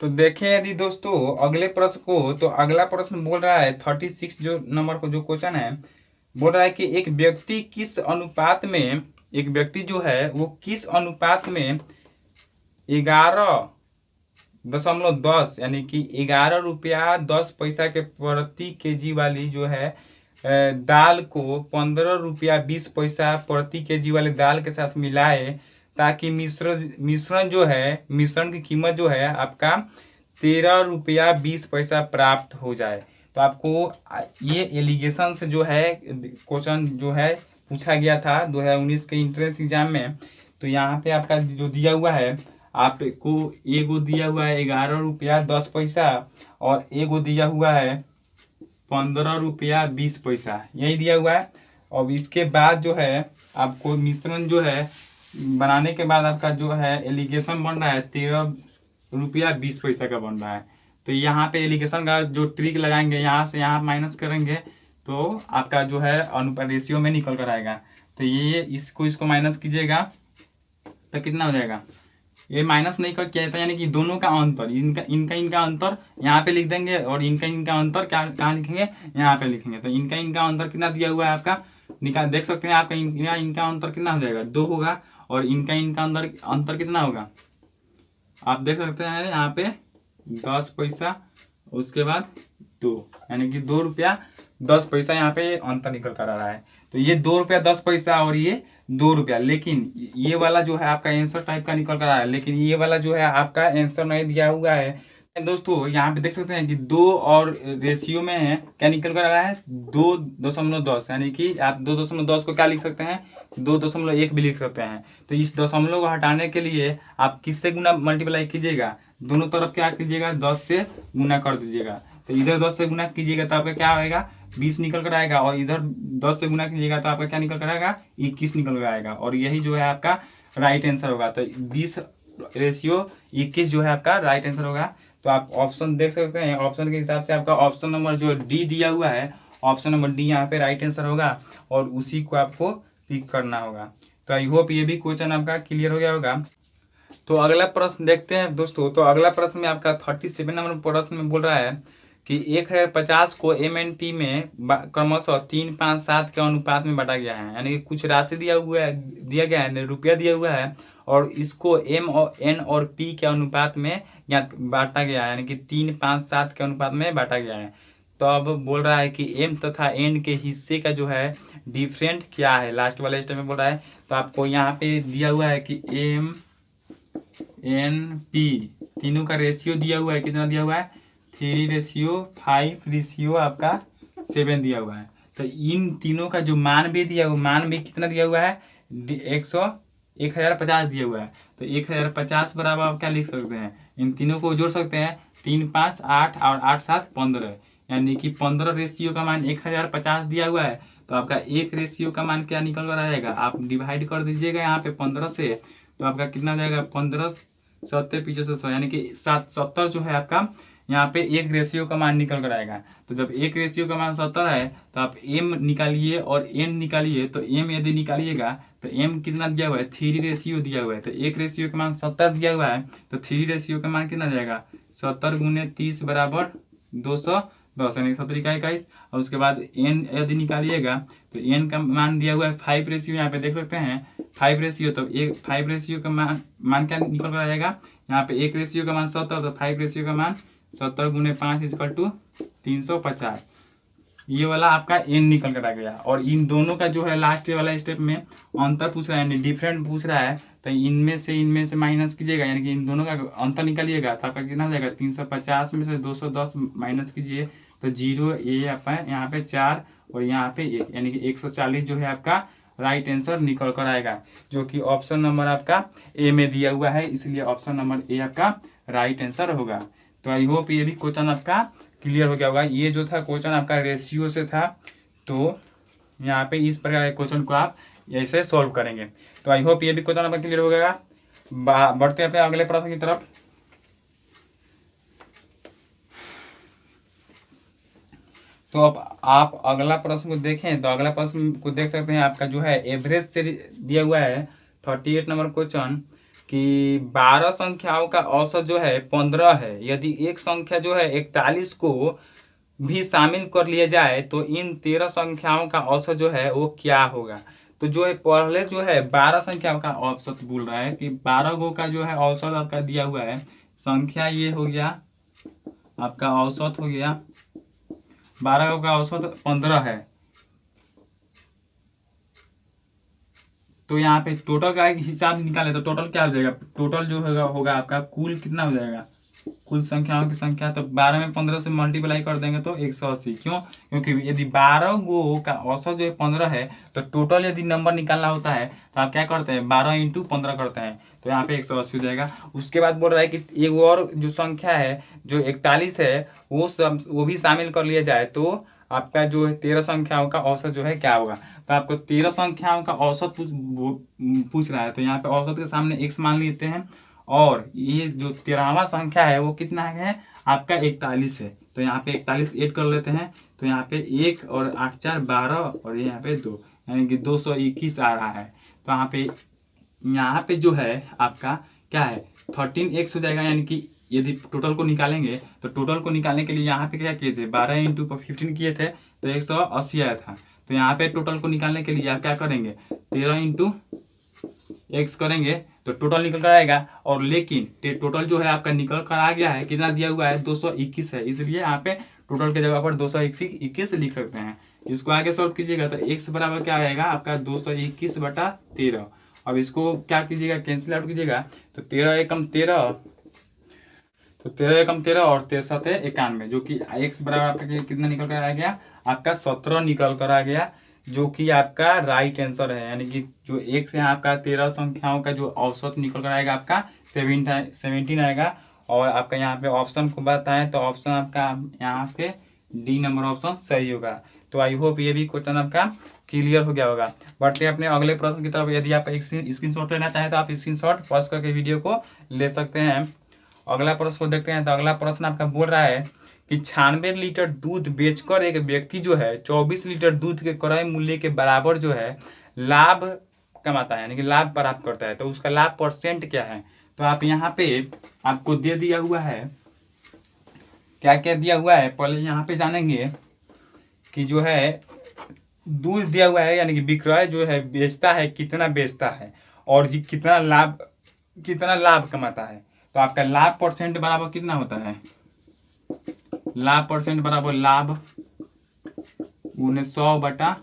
तो देखें यदि दोस्तों अगले प्रश्न को, तो अगला प्रश्न बोल रहा है 36 जो नंबर को जो क्वेश्चन है बोल रहा है कि एक व्यक्ति किस अनुपात में, एक व्यक्ति जो है वो किस अनुपात में 11.10 यानी कि 11 रुपया 10 पैसा के प्रति केजी वाली जो है दाल को 15 रुपया 20 पैसा प्रति केजी वाले दाल के साथ मिलाए ताकि मिश्रण जो है, मिश्रण की कीमत जो है आपका 13 रुपया 20 पैसा प्राप्त हो जाए। तो आपको ये एलिगेशन से जो है क्वेश्चन जो है पूछा गया था 2019 के इंट्रेंस एग्जाम में। तो यहाँ पे आपका जो दिया हुआ है आपको एगो दिया हुआ है 11 रुपया 10 पैसा और एगो दिया हुआ है 15 रुपया 20 पैसा, यही दिया हुआ है। और इसके बाद जो है आपको मिश्रण जो है बनाने के बाद आपका जो है एलिगेशन बन रहा है 13 रुपया 20 पैसा का बन रहा है। तो यहाँ पे एलिगेशन का जो ट्रिक लगाएंगे यहाँ से यहाँ माइनस करेंगे तो आपका जो है अनुपात रेशियो में निकल कर आएगा। तो ये इसको माइनस कीजिएगा तो कितना हो जाएगा, ये माइनस नहीं कर किया जाता यानी कि दोनों का अंतर, इनका अंतर यहाँ पे लिख देंगे और इनका अंतर कहाँ लिखेंगे यहाँ पे लिखेंगे। तो इनका अंतर कितना दिया हुआ है आपका निकाल देख सकते हैं। आपका इनका अंतर कितना हो जाएगा 2 होगा और इनका अंतर कितना होगा आप देख सकते हैं यहाँ पे 10 पैसा उसके बाद 2 यानी कि 2 रुपया 10 पैसा यहाँ पे अंतर निकल कर आ रहा है। तो ये 2 रुपया 10 पैसा और ये 2 रुपया, लेकिन ये वाला जो है आपका आंसर टाइप का निकल कर आ रहा है, लेकिन ये वाला जो है आपका आंसर नहीं दिया हुआ है। दोस्तों यहाँ पे देख सकते हैं कि 2 और रेशियो में है क्या निकल कर आ रहा है 2.10 यानी कि आप 2.10 को क्या लिख सकते हैं 2.1 भी लिख सकते हैं। तो इस दशमलव को हटाने के लिए आप किससे गुना मल्टीप्लाई कीजिएगा, दोनों तरफ क्या कीजिएगा 10 से गुना कर दीजिएगा। तो इधर 10 से गुना कीजिएगा तो आपका क्या आएगा 20 निकल कर आएगा और इधर 10 से गुना कीजिएगा तो आपका क्या निकल कर आएगा 21 निकल कर आएगा और यही जो है आपका राइट आंसर होगा। तो 20/21 जो है आपका राइट आंसर होगा। तो आप ऑप्शन देख सकते हैं, ऑप्शन के हिसाब से आपका ऑप्शन नंबर जो डी दिया हुआ है ऑप्शन नंबर डी यहाँ पे राइट आंसर होगा और उसी को आपको पिक करना होगा। तो आई होप ये भी क्वेश्चन आपका क्लियर हो गया होगा। तो अगला प्रश्न देखते हैं दोस्तों। तो अगला प्रश्न में आपका 37 नंबर प्रश्न में बोल रहा है कि 1050 को MNP में क्रमशः 3, 5, 7 के अनुपात में बांटा गया है, यानी कि कुछ राशि दिया गया है रुपया दिया हुआ है और इसको M और N और P के अनुपात में बांटा गया है, यानी कि 3, 5, 7 के अनुपात में बांटा गया है। तो अब बोल रहा है कि M तथा N के हिस्से का जो है डिफरेंट क्या है, लास्ट वाले स्टेप में बोल रहा है। तो आपको यहाँ पे दिया हुआ है कि M N P तीनों का रेशियो दिया हुआ है, कितना दिया हुआ है 3:5 आपका 7 दिया हुआ है। तो इन तीनों का जो मान भी दिया हुआ, मान भी कितना दिया हुआ है 1050 दिया हुआ है। तो 1050 बराबर आप क्या लिख सकते हैं, इन तीनों को जोड़ सकते हैं 3, 5, 8 और 8, 7, 15 यानी कि 15 रेशियो का मान 1050 दिया हुआ है। तो आपका एक रेशियो का मान क्या निकल कर आ जाएगा, आप डिवाइड कर दीजिएगा यहाँ पे 15 से, तो आपका कितना हो जाएगा 15 70 75 यानी कि 70 जो है आपका यहाँ पे एक रेशियो का मान निकल कर आएगा। तो जब एक रेशियो का मान 70 है तो आप M निकालिए और N निकालिए। तो M यदि निकालिएगा तो M कितना दिया हुआ है 3 रेशियो दिया हुआ है। तो एक रेशियो का मान 70 दिया हुआ है तो 3 रेशियो का मान कितना जाएगा 70 × 30 = 220 10 यानी 17 और उसके बाद n यदि निकालिएगा तो n का मान दिया हुआ है 5 रेशियो, यहाँ पे देख सकते हैं 5 रेशियो, तो 5 रेशियो का मान क्या निकल कर आ जाएगा, यहाँ पे 1 रेशियो का मान 70, तो 5 रेशियो का मान 70 गुने 5 इक्वल टू 350। ये वाला आपका n निकल कर आ गया। और इन दोनों का जो है लास्ट वाला स्टेप में अंतर पूछ रहा है, यानी डिफरेंट पूछ रहा है, तो इनमें से माइनस कीजिएगा, यानी कि इन दोनों का अंतर निकालिएगा तो आपका कितना हो जाएगा, 350 में से 210 माइनस कीजिए तो 0, ये आपका यहाँ पे 4 और यहाँ पे 1, यानी कि 140 जो है आपका राइट आंसर निकल कर आएगा, जो कि ऑप्शन नंबर आपका ए में दिया हुआ है, इसलिए ऑप्शन नंबर ए आपका राइट आंसर होगा। तो आई होप ये भी क्वेश्चन आपका क्लियर हो गया होगा। ये जो था क्वेश्चन आपका रेशियो से था, तो यहाँ पे इस प्रकार के क्वेश्चन को आप ऐसे सॉल्व करेंगे। तो आई होप ये भी क्वेश्चन आपका क्लियर हो गया। बढ़ते हैं अपने अगले प्रश्न की तरफ। तो अब आप अगला प्रश्न को देखें, तो अगला प्रश्न को देख सकते हैं, आपका जो है एवरेज से दिया हुआ है 38 नंबर क्वेश्चन कि 12 संख्याओं का औसत जो है 15 है, यदि एक संख्या जो है 41 को भी शामिल कर लिया जाए तो इन 13 संख्याओं का औसत जो है वो क्या होगा। तो जो है पहले जो है 12 संख्याओं का औसत बोल रहा है कि 12 गो का जो है औसत आपका दिया हुआ है, संख्या ये हो गया आपका औसत हो गया, 12 गो का औसत 15 है, तो यहाँ पे टोटल का हिसाब निकाले तो टोटल क्या हो जाएगा, टोटल जो होगा आपका कुल कितना हो जाएगा, कुल संख्याओं की संख्या, तो 12 में 15 से मल्टीप्लाई कर देंगे तो 180। क्यों, क्योंकि यदि 12 गो का औसत जो 15 है तो टोटल यदि नंबर निकालना होता है तो आप क्या करते हैं 12 इंटू 15 करते हैं, तो यहाँ पे 180 हो जाएगा। उसके बाद बोल रहा है कि एक और जो संख्या है जो 41 है वो भी शामिल कर लिया जाए तो आपका जो है 13 संख्याओं का औसत जो है क्या होगा। तो आपको 13 संख्याओं का औसत पूछ रहा है, तो यहाँ पे औसत के सामने x मान लेते हैं, और ये जो 13वां संख्या है वो कितना है आपका 41 है, तो यहाँ पे 41 ऐड कर लेते हैं, तो यहाँ पे 1 और 8 4 12 और यहाँ पे 2 यानी कि 221 आ रहा है। तो यहाँ पे जो है आपका क्या है 13x हो जाएगा, यानी कि यदि टोटल को निकालेंगे तो टोटल को निकालने के लिए यहाँ पे क्या किए थे 12 इंटू 15 किए थे तो 180 आया था। तो यहाँ पे टोटल को निकालने के लिए आप क्या करेंगे 13 इंटू x करेंगे तो टोटल निकल कर आएगा, और लेकिन टोटल जो है आपका निकल कर आ गया है, कितना दिया हुआ है 221 है, इसलिए यहाँ पे टोटल के जगह पर 221 लिख सकते हैं। इसको आगे सॉल्व कीजिएगा तो x बराबर क्या आएगा आपका 221/13। अब इसको क्या कीजिएगा कैंसिल आउट कीजिएगा तो 13 एकम 13, तो 13 एकम 13 और 13 91, जो कि x बराबर आपका कितना निकल कर आ गया आपका 17 निकल कर आ गया, जो कि आपका राइट आंसर है। यानी कि जो x है आपका 13 संख्याओं का जो औसत निकल कर आएगा आपका 17 आएगा। और आपका यहाँ पे ऑप्शन को बताएं तो ऑप्शन आपका यहाँ पे डी नंबर ऑप्शन सही होगा। तो आई होप ये भी क्वेश्चन आपका क्लियर हो गया होगा। बढ़ते हैं अपने अगले प्रश्न की तरफ। यदि आप एक स्क्रीनशॉट लेना चाहें तो आप स्क्रीनशॉट पॉज करके वीडियो को ले सकते हैं। अगला प्रश्न को देखते हैं। तो अगला प्रश्न आपका बोल रहा है कि 96 लीटर दूध बेचकर एक व्यक्ति जो है 24 लीटर दूध के क्रय मूल्य के बराबर जो है लाभ कमाता है, यानी कि लाभ प्राप्त करता है, तो उसका लाभ परसेंट क्या है। तो आप यहाँ पे आपको दे दिया हुआ है, क्या क्या दिया हुआ है पहले यहाँ पे जानेंगे कि जो है दूध दिया हुआ है, यानी कि विक्रय जो है बेचता है कितना बेचता है और जी कितना लाभ कमाता है। तो आपका लाभ परसेंट बराबर कितना होता है, लाभ परसेंट बराबर लाभ गुने 100/क्रय,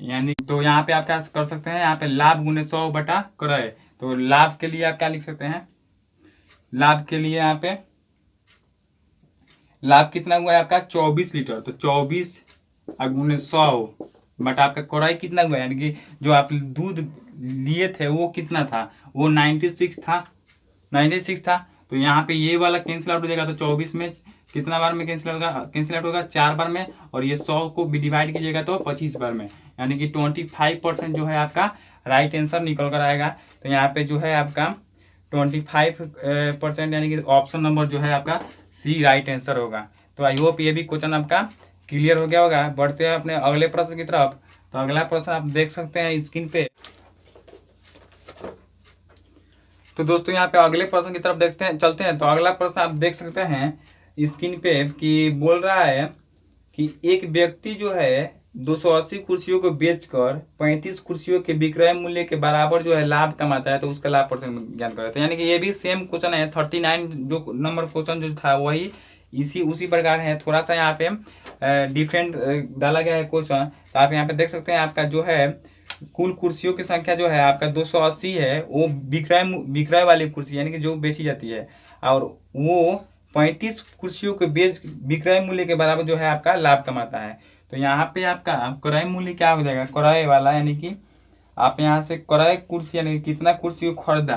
यानी तो यहाँ पे आप क्या कर सकते हैं, यहाँ पे लाभ गुने 100/क्रय। तो लाभ के लिए आप क्या लिख सकते हैं, लाभ के लिए यहाँ पे लाभ कितना हुआ है आपका 24 लीटर, तो 24 गुने 100 बट आपका क्रय कितना हुआ है, यानी कि जो आप दूध लिए थे वो कितना था, वो 96 था। तो यहाँ पे ये वाला कैंसिल आउट हो जाएगा, तो 24 में कितना बार में कैंसिल आउट होगा 4 बार में, और ये 100 को भी डिवाइड कीजिएगा तो 25 बार में, यानी कि 25% जो है आपका राइट आंसर निकल कर आएगा। तो यहाँ पे जो है आपका 25% यानी कि ऑप्शन नंबर जो है आपका सी राइट आंसर होगा। तो आई होप ये भी क्वेश्चन आपका क्लियर हो गया होगा। बढ़ते हैं अपने अगले प्रश्न की तरफ। तो अगला प्रश्न आप देख सकते हैं स्क्रीन पे। तो दोस्तों यहाँ पे अगले प्रश्न की तरफ चलते हैं। तो अगला प्रश्न आप देख सकते हैं स्क्रीन पे कि बोल रहा है कि एक व्यक्ति जो है 280 कुर्सियों को बेचकर 35 कुर्सियों के विक्रय मूल्य के बराबर जो है लाभ कमाता है, तो उसका लाभ परसेंट में ज्ञान करें। तो यानी कि ये भी सेम क्वेश्चन है, 39 जो नंबर क्वेश्चन जो था वही उसी प्रकार है। थोड़ा सा यहाँ पे डिफरेंट डाला गया है क्वेश्चन। तो आप यहाँ पे देख सकते हैं आपका जो है कुल कुर्सियों की संख्या जो है आपका 280 है, वो विक्रय वाली कुर्सी यानी कि जो बेची जाती है, और वो 35 कुर्सियों के बेच विक्रय मूल्य के बराबर जो है आपका लाभ कमाता है। तो यहाँ पे आपका क्रय मूल्य क्या हो जाएगा, क्रय वाला, यानी कि आप यहाँ से क्रय कुर्सी यानी कितना कुर्सी को खरीदा,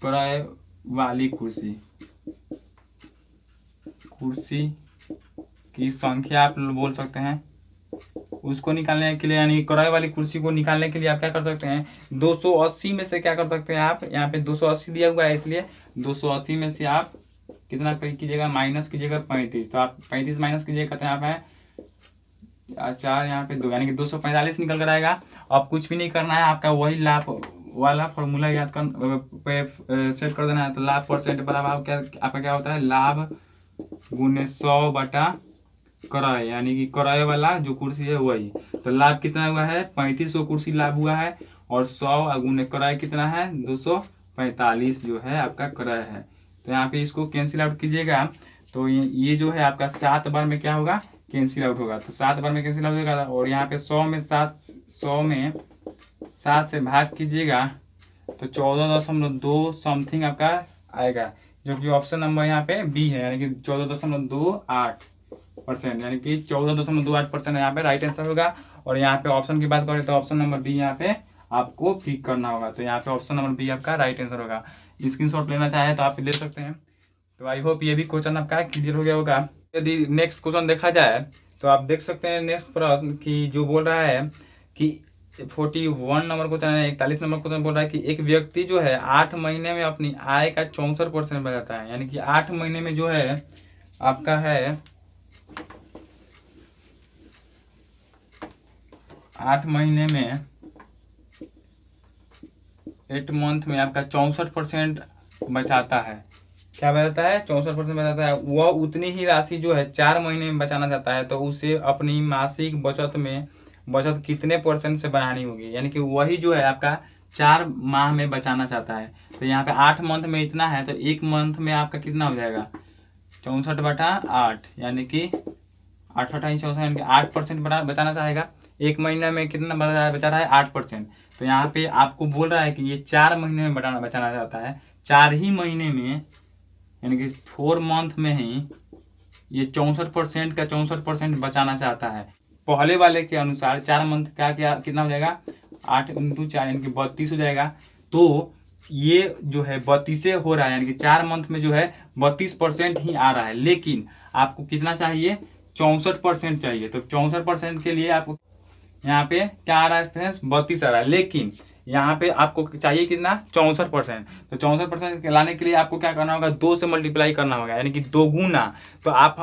क्रय वाली कुर्सी की संख्या आप बोल सकते हैं, उसको निकालने के लिए यानी क्रय वाली कुर्सी को निकालने के लिए आप क्या कर सकते हैं, 280 में से क्या कर सकते हैं आप, यहाँ पे 280 दिया हुआ है इसलिए 280 में से आप कितना कीजिएगा, माइनस कीजिएगा 35। तो आप 35 माइनस कीजिएगा, कहते हैं आप है 4 यहाँ पे 2 यानी कि 245 निकल कर आएगा। अब कुछ भी नहीं करना है, आपका वही लाभ वाला फॉर्मूला याद कर सेट कर देना है। तो लाभ परसेंट बराबर क्या आपका क्या होता है, लाभ गुने 100 बटा क्रय, यानी कि क्रय वाला जो कुर्सी है वही। तो लाभ कितना हुआ है, 3500 कुर्सी लाभ हुआ है, और 100 गुने क्रय कितना है, 245 जो है आपका क्रय है। तो यहाँ पे इसको कैंसिल आउट कीजिएगा, तो ये जो है आपका 7 बार में क्या होगा, कैंसिल आउट होगा। तो 7 बार में कैंसिल आउट होगा, और यहाँ पे 100 में 7 से भाग कीजिएगा तो 14.2 समथिंग आपका आएगा, जो कि ऑप्शन नंबर यहाँ पे बी है, यानी कि 14.28%, यानी कि 14.28% यहाँ पे राइट आंसर होगा। और यहाँ पे ऑप्शन की बात करें तो ऑप्शन नंबर बी यहाँ पे आपको क्लिक करना होगा। तो यहाँ पे ऑप्शन नंबर बी आपका राइट आंसर होगा। स्क्रीनशॉट लेना चाहे तो आप ले सकते हैं। तो आई होप ये भी क्वेश्चन आपका क्लियर हो गया होगा। यदि नेक्स्ट क्वेश्चन देखा जाए तो आप देख सकते हैं नेक्स्ट प्रश्न की जो बोल रहा है कि 41 नंबर क्वेश्चन है, 41 नंबर क्वेश्चन बोल रहा है कि एक व्यक्ति जो है 8 महीने में अपनी आय का 64% बचाता है, यानी कि 8 महीने में जो है आपका है 8 महीने में 8 मंथ में आपका 64% बचाता है। क्या बचाता है, 64% बचाता है। वह उतनी ही राशि जो है 4 महीने में बचाना चाहता है, तो उसे अपनी मासिक बचत कितने परसेंट से बढ़ानी होगी, यानी कि वही जो है आपका 4 माह में बचाना चाहता है। तो यहाँ पे 8 मंथ में इतना है, तो 1 मंथ में आपका कितना हो जाएगा, 64/8, यानी कि 8/8 यानी कि 8% बचाना चाहेगा। 1 महीने में कितना बचा रहा है, 8%। तो यहाँ पे आपको बोल रहा है कि ये 4 महीने में बचाना चाहता है, 4 ही महीने में यानी कि 4 मंथ में ही ये 64% का 64% बचाना चाहता है। पहले वाले के अनुसार 4 मंथ का क्या कितना हो जाएगा, 8 × 4 यानी कि 32 हो जाएगा। तो ये जो है 32 हो रहा है, यानी कि 4 मंथ में जो है 32% ही आ रहा है, लेकिन आपको कितना चाहिए, 64% चाहिए। तो 64% के लिए आपको यहाँ पे क्या आ रहा है फ्रेंड्स, 32 आ रहा है, लेकिन यहाँ पे आपको चाहिए कितना, 64%। तो 64% लाने के लिए आपको क्या करना होगा, 2 से मल्टीप्लाई करना होगा, यानी कि 2 गुना। तो आप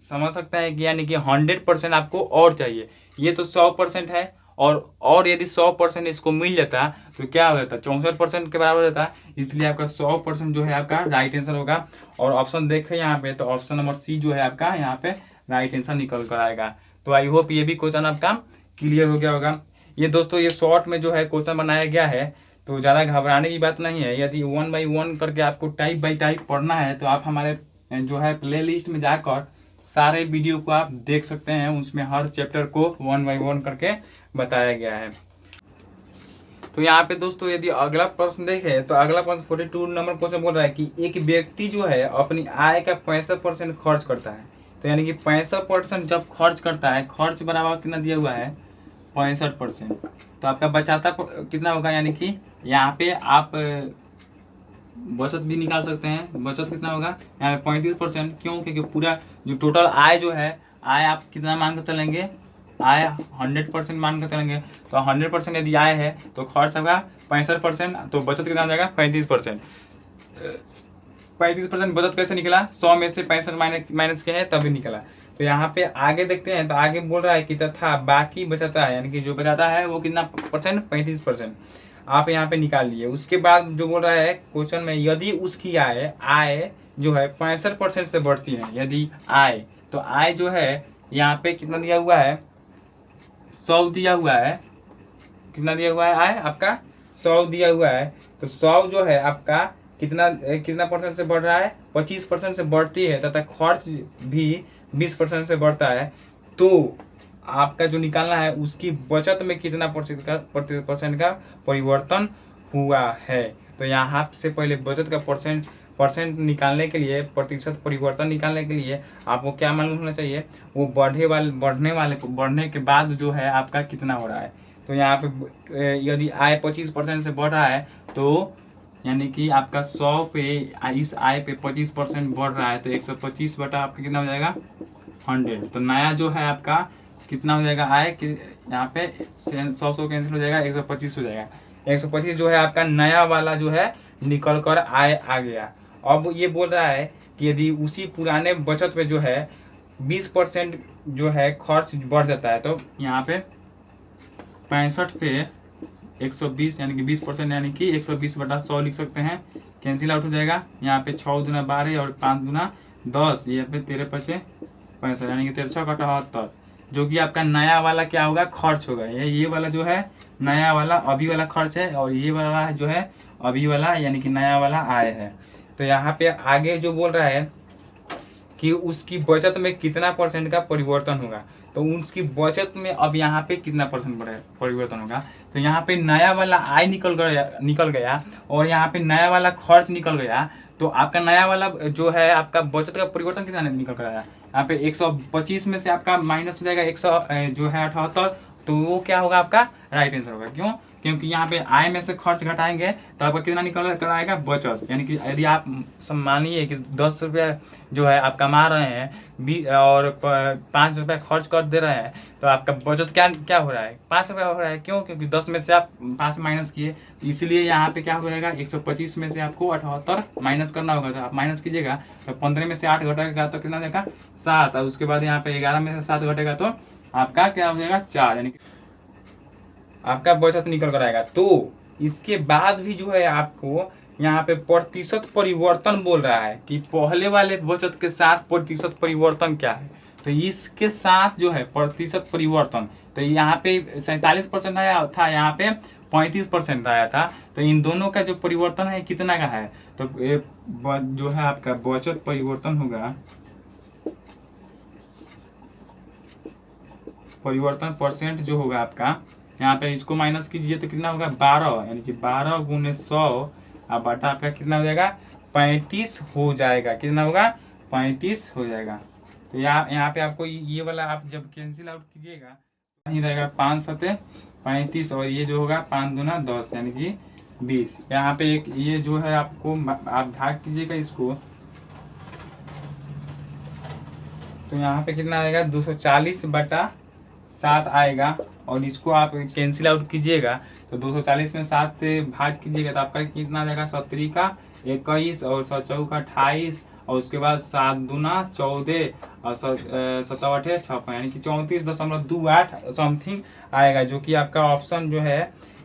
समझ सकते हैं कि यानी कि 100% आपको और चाहिए। ये तो 100% है, और यदि 100% इसको मिल जाता तो क्या हो जाता, 64% के बराबर हो जाता। इसलिए आपका 100% जो है आपका राइट आंसर होगा। और ऑप्शन देखें यहाँ पे, तो ऑप्शन नंबर सी जो है आपका यहाँ पे राइट आंसर निकल कर आएगा। तो आई होप ये भी क्वेश्चन आपका क्लियर हो गया होगा। ये दोस्तों ये शॉर्ट में जो है क्वेश्चन बनाया गया है, तो ज़्यादा घबराने की बात नहीं है। यदि 1 बाई 1 करके आपको टाइप बाई टाइप पढ़ना है, तो आप हमारे जो है प्ले लिस्ट में जाकर सारे वीडियो को आप देख सकते हैं। उसमें हर चैप्टर को 1 बाई 1 करके बताया गया है। तो यहाँ पे दोस्तों यदि अगला प्रश्न देखें, तो अगला प्रश्न 42 नंबर क्वेश्चन बोल रहा है कि एक व्यक्ति जो है अपनी आय का 65% खर्च करता है। तो यानी कि 65% जब खर्च करता है, खर्च बराबर कितना दिया हुआ है, 65%। तो आपका बचाता कितना होगा, यानी कि यहाँ पे आप बचत भी निकाल सकते हैं। बचत कितना होगा यहाँ पे 35%, क्यों, क्योंकि पूरा जो टोटल आय जो है, आय आप कितना मान कर चलेंगे, आय 100% मान कर चलेंगे। तो 100% यदि आय है तो खर्च होगा 65%, तो बचत कितना हो जाएगा 35%। 35% बचत कैसे निकला, 100 में से 65 माइनस के है तभी निकला। तो यहाँ पे आगे देखते हैं, तो आगे बोल रहा है कि तथा बाकी बचाता है, यानी कि जो बचाता है वो कितना परसेंट, 35%। आप यहाँ पे निकाल लिए। उसके बाद जो बोल रहा है क्वेश्चन में, यदि उसकी आय जो है 65% से बढ़ती है यदि आय, तो आय जो है यहाँ पे कितना दिया हुआ है, 100 दिया हुआ है। कितना दिया हुआ है आय आपका, 100 दिया हुआ है। तो 100 जो है आपका कितना परसेंट से बढ़ रहा है, 25% से बढ़ती है तथा खर्च भी 20% से बढ़ता है। तो आपका जो निकालना है उसकी बचत में कितना परसेंट का परिवर्तन हुआ है। तो यहाँ से पहले बचत का परसेंट निकालने के लिए, प्रतिशत परिवर्तन निकालने के लिए आपको क्या मालूम होना चाहिए, वो बढ़ने के बाद जो है आपका कितना हो रहा है। तो यहाँ पे यदि आय 25% से बढ़ रहा है तो यानी कि आपका 100 पे इस आय पे 25% बढ़ रहा है, तो 125 बटा आपका कितना हो जाएगा 100। तो नया जो है आपका कितना हो जाएगा आय कि यहाँ पे 100 कैंसिल हो जाएगा, 125 हो जाएगा। 125 जो है आपका नया वाला जो है निकल कर आय आ गया। अब ये बोल रहा है कि यदि उसी पुराने बचत पे जो है 20% जो है खर्च बढ़ जाता है, तो यहाँ पे 65 पे 120 यानी कि 20% यानी कि 120 बटा 100 लिख सकते हैं, कैंसिल आउट हो जाएगा। यहाँ पे 6 दूना 12 और 5 दूना 10, ये पे 13 पचे 65 यानी कि 13 का 78, जो कि आपका नया वाला क्या होगा, खर्च होगा। ये वाला जो है नया वाला अभी वाला खर्च है, और ये वाला जो है अभी वाला यानी कि नया वाला आय है। तो यहाँ पे आगे जो बोल रहा है कि उसकी बचत में कितना परसेंट का परिवर्तन होगा, तो उसकी बचत में अब यहाँ पे कितना परसेंट परिवर्तन होगा। तो यहाँ पे नया वाला आय निकल गया और यहाँ पे नया वाला खर्च निकल गया। तो आपका नया वाला जो है आपका बचत का परिवर्तन कितना निकल कर आया, यहाँ पे 125 में से आपका माइनस हो जाएगा 100 जो है 78, तो वो क्या होगा आपका राइट आंसर होगा। क्यों, क्योंकि यहाँ पे आय में से खर्च घटाएंगे तो आपका कितना निकल कर आएगा बचत। यानी कि यदि आप मानिए कि 10 रुपया जो है आप कमा रहे हैं और 5 रुपया खर्च कर दे रहे हैं, तो आपका बचत क्या हो रहा है, 5 रुपया हो रहा है। क्यों, क्योंकि 10 में से आप 5 माइनस किए, इसलिए यहाँ पे क्या हो जाएगा 125 में से आपको 78 माइनस करना होगा। तो आप माइनस कीजिएगा तो 15 में से 8 घटेगा तो कितना जाएगा 7, और उसके बाद यहाँ पे 11 में से 7 घटेगा तो आपका क्या हो जाएगा 4, यानी कि आपका बचत निकल कर आएगा। तो इसके बाद भी जो है आपको यहाँ पे प्रतिशत परिवर्तन बोल रहा है कि पहले वाले बचत के साथ प्रतिशत परिवर्तन क्या है। तो इसके साथ जो है प्रतिशत परिवर्तन, तो यहाँ पे 47% आया था, यहाँ पे 35% आया था। तो इन दोनों का जो परिवर्तन है कितना का है, तो जो है आपका बचत परिवर्तन होगा, परिवर्तन परसेंट जो होगा आपका, यहाँ पे इसको माइनस कीजिए तो कितना होगा 12, यानी कि 12 गुने 100 अब बटा आपका कितना हो जाएगा 35 हो जाएगा। कितना होगा 35 हो जाएगा। तो यहाँ पे आपको ये वाला आप जब कैंसिल आउट कीजिएगा नहीं रहेगा 5 सते 35, और ये जो होगा 5 दूना 10 यानी कि 20। यहाँ पे एक ये जो है आपको आप भाग कीजिएगा इसको, तो यहाँ पे कितना आएगा 240 बटा 7 आएगा, और इसको आप कैंसिल आउट कीजिएगा तो 240 में 7 से भाग कीजिएगा तो आपका कितना आ जाएगा 70 का 21 और 7 का 28, और उसके बाद 7 दूना 14 और 7 8 56 यानी कि 34.28 समथिंग आएगा, जो कि आपका ऑप्शन जो है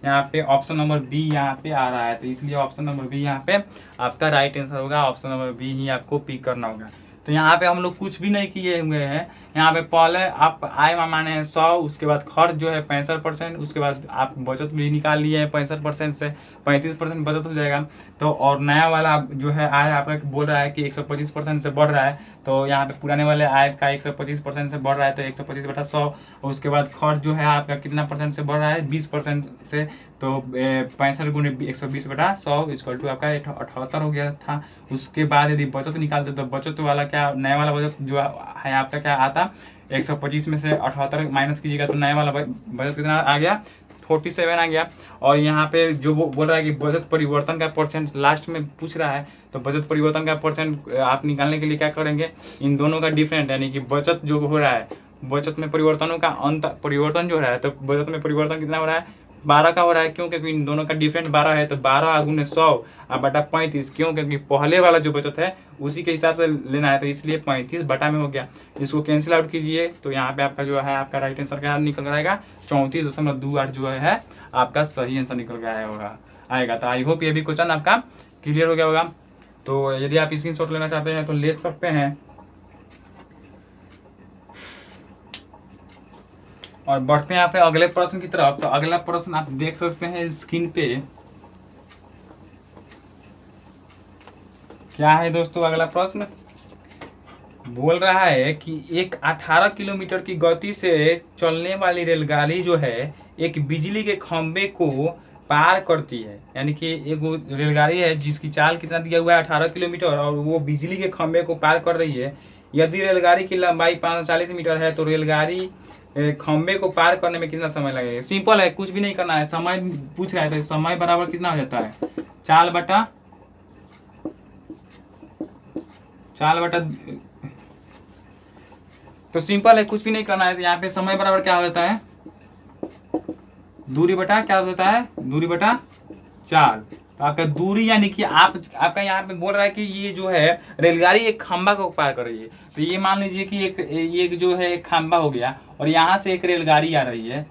यहाँ पे ऑप्शन नंबर बी यहाँ पे आ रहा है। तो इसलिए ऑप्शन नंबर बी यहाँ पे आपका राइट आंसर होगा, ऑप्शन नंबर बी ही आपको पिक करना होगा। तो यहाँ पे हम लोग कुछ भी नहीं किए हुए हैं। यहाँ पे पहले आप आय माने हैं 100, उसके बाद खर्च जो है 65%, उसके बाद आप बचत भी निकाल लिए हैं 65% से 35% बचत हो जाएगा। तो और नया वाला जो है आय आपका बोल रहा है कि 125% से बढ़ रहा है, तो यहाँ पे पुराने वाले आय का 125% से बढ़ रहा है तो 125 बटा 100, और उसके बाद खर्च जो है आपका कितना परसेंट से बढ़ रहा है 20% से, तो 65 गुने 120 बटा 100 इक्वल टू आपका 78 हो गया था। उसके बाद यदि बचत निकालते तो बचत वाला क्या, नया वाला बचत जो है आपका क्या आता 125 में से 78 माइनस कीजिएगा तो नया वाला बचत कितना आ गया 47 आ गया। और यहाँ पे जो बोल रहा है कि बचत परिवर्तन का परसेंट लास्ट में पूछ रहा है, तो बचत परिवर्तन का परसेंट आप निकालने के लिए क्या करेंगे, इन दोनों का डिफरेंट यानी कि बचत जो हो रहा है, बचत में परिवर्तनों का अंत परिवर्तन जो हो रहा है, तो बचत में परिवर्तन कितना हो रहा है 12 का हो रहा है। क्यों, क्योंकि इन दोनों का डिफरेंट 12 है, तो 12 गुने 100 और बटा 35। क्यों, क्योंकि पहले वाला जो बचत है उसी के हिसाब से लेना है, तो इसलिए 35 बटा में हो गया। इसको कैंसिल आउट कीजिए तो यहाँ पे आपका जो है आपका राइट आंसर क्या निकल आएगा 34.28 जो है आपका सही आंसर निकल के आया होगा आएगा। तो आई होप ये भी क्वेश्चन आपका क्लियर हो गया होगा। तो यदि आप स्क्रीनशॉट लेना चाहते हैं तो ले सकते हैं। और बढ़ते हैं अपने अगले प्रश्न की तरफ। तो अगला प्रश्न आप देख सकते हैं स्क्रीन पे। क्या है दोस्तों अगला प्रश्न? बोल रहा है कि एक 18 किलोमीटर की गति से चलने वाली रेलगाड़ी जो है एक बिजली के खंभे को पार करती है। यानी कि एक वो रेलगाड़ी है जिसकी चाल कितना दिया हुआ है 18 किलोमीटर, और वो बिजली के खंभे को पार कर रही है। यदि रेलगाड़ी की लंबाई 540 मीटर है तो रेलगाड़ी खंभे को पार करने में कितना समय लगेगा? सिंपल है, कुछ भी नहीं करना है। समय पूछ रहा है तो समय बराबर कितना हो जाता है? चाल बटा तो सिंपल है, कुछ भी नहीं करना है। तो यहाँ पे समय बराबर क्या हो जाता है? दूरी बटा क्या हो जाता है? दूरी बटा चाल। तो आपका दूरी यानी कि आपका यहाँ पे बोल रहा है कि ये जो है रेलगाड़ी एक खंभा को पार कर रही है। तो ये मान लीजिए कि एक जो है एक खंभा हो गया और यहाँ से एक रेलगाड़ी आ रही है,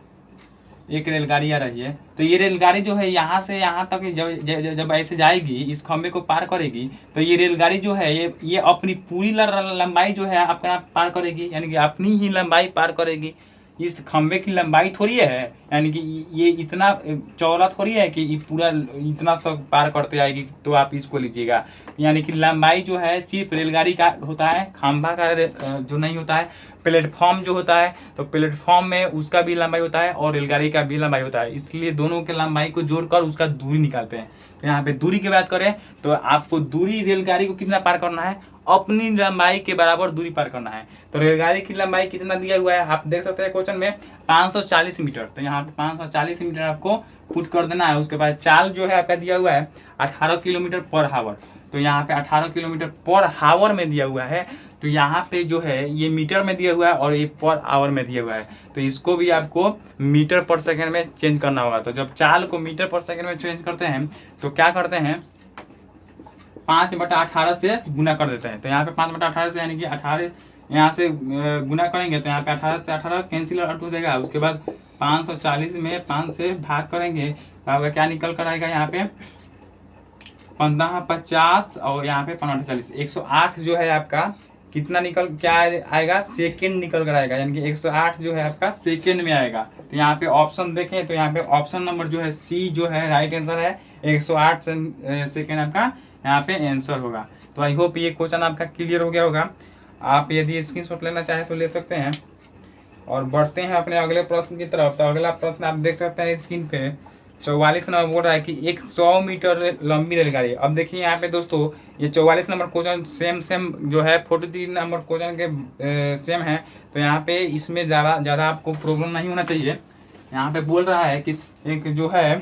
तो ये रेलगाड़ी जो है यहाँ से यहाँ तक जब ऐसे जाएगी, इस खंभे को पार करेगी, तो ये रेलगाड़ी जो है ये अपनी पूरी लंबाई जो है आपका पार करेगी। यानी कि अपनी ही लंबाई पार करेगी। इस खंभे की लंबाई थोड़ी है, यानी कि ये इतना चौड़ा थोड़ी है कि ये पूरा इतना तक पार करते आएगी। तो आप इसको लीजिएगा, यानी कि लंबाई जो है सिर्फ रेलगाड़ी का होता है, खंभा का जो नहीं होता है। प्लेटफॉर्म जो होता है तो प्लेटफॉर्म में उसका भी लंबाई होता है और रेलगाड़ी का भी लंबाई होता है। इसलिए दोनों के लंबाई को जोड़कर उसका दूरी निकालते हैं। तो यहाँ पे दूरी की बात करें तो आपको दूरी रेलगाड़ी को कितना पार करना है? अपनी लंबाई के बराबर दूरी पार करना है। तो रेलगाड़ी की लंबाई कितना दिया हुआ है आप देख सकते हैं क्वेश्चन में, 540 मीटर। तो यहाँ पे 540 मीटर आपको पुट कर देना है। उसके बाद चाल जो है आपका दिया हुआ है 18 किलोमीटर पर हावर। तो यहाँ पे 18 किलोमीटर पर हावर में दिया हुआ है। तो यहाँ पे जो है ये मीटर में दिया हुआ है और ये पर आवर में दिया हुआ है। तो इसको भी आपको मीटर पर सेकंड में चेंज करना होगा। तो जब चाल को मीटर पर सेकंड में चेंज करते हैं तो क्या करते हैं? 5/18 से गुना कर देते हैं। तो यहाँ पे 5/18 से यानी कि 18 यहाँ से गुना करेंगे तो यहाँ पे 18 से 18 कैंसिल आउट हो जाएगा। उसके बाद 540 में 5 से भाग करेंगे तो आपका क्या निकल कर आएगा? यहाँ पे 15/50 और यहाँ पे 15/40, 108 जो है आपका कितना निकल क्या आएगा? सेकेंड निकल कर आएगा। यानी कि 108 जो है आपका सेकेंड में आएगा। तो यहाँ पे ऑप्शन देखें तो यहाँ पे ऑप्शन नंबर जो है सी जो है राइट आंसर है। 108 सेकेंड आपका यहाँ पे आंसर होगा। तो आई होप ये क्वेश्चन आपका क्लियर हो गया होगा। आप यदि स्क्रीनशॉट लेना चाहें तो ले सकते हैं। और बढ़ते हैं अपने अगले प्रश्न की तरफ। तो अगला प्रश्न आप देख सकते हैं स्क्रीन पे 44 नंबर बोल रहा है कि एक 100 मीटर लंबी रेलगाड़ी। अब देखिए यहाँ पे दोस्तों ये 44 नंबर क्वेश्चन सेम जो है 43 नंबर क्वेश्चन के सेम है। तो यहाँ पे इसमें ज़्यादा आपको प्रॉब्लम नहीं होना चाहिए। यहाँ पे बोल रहा है कि एक जो है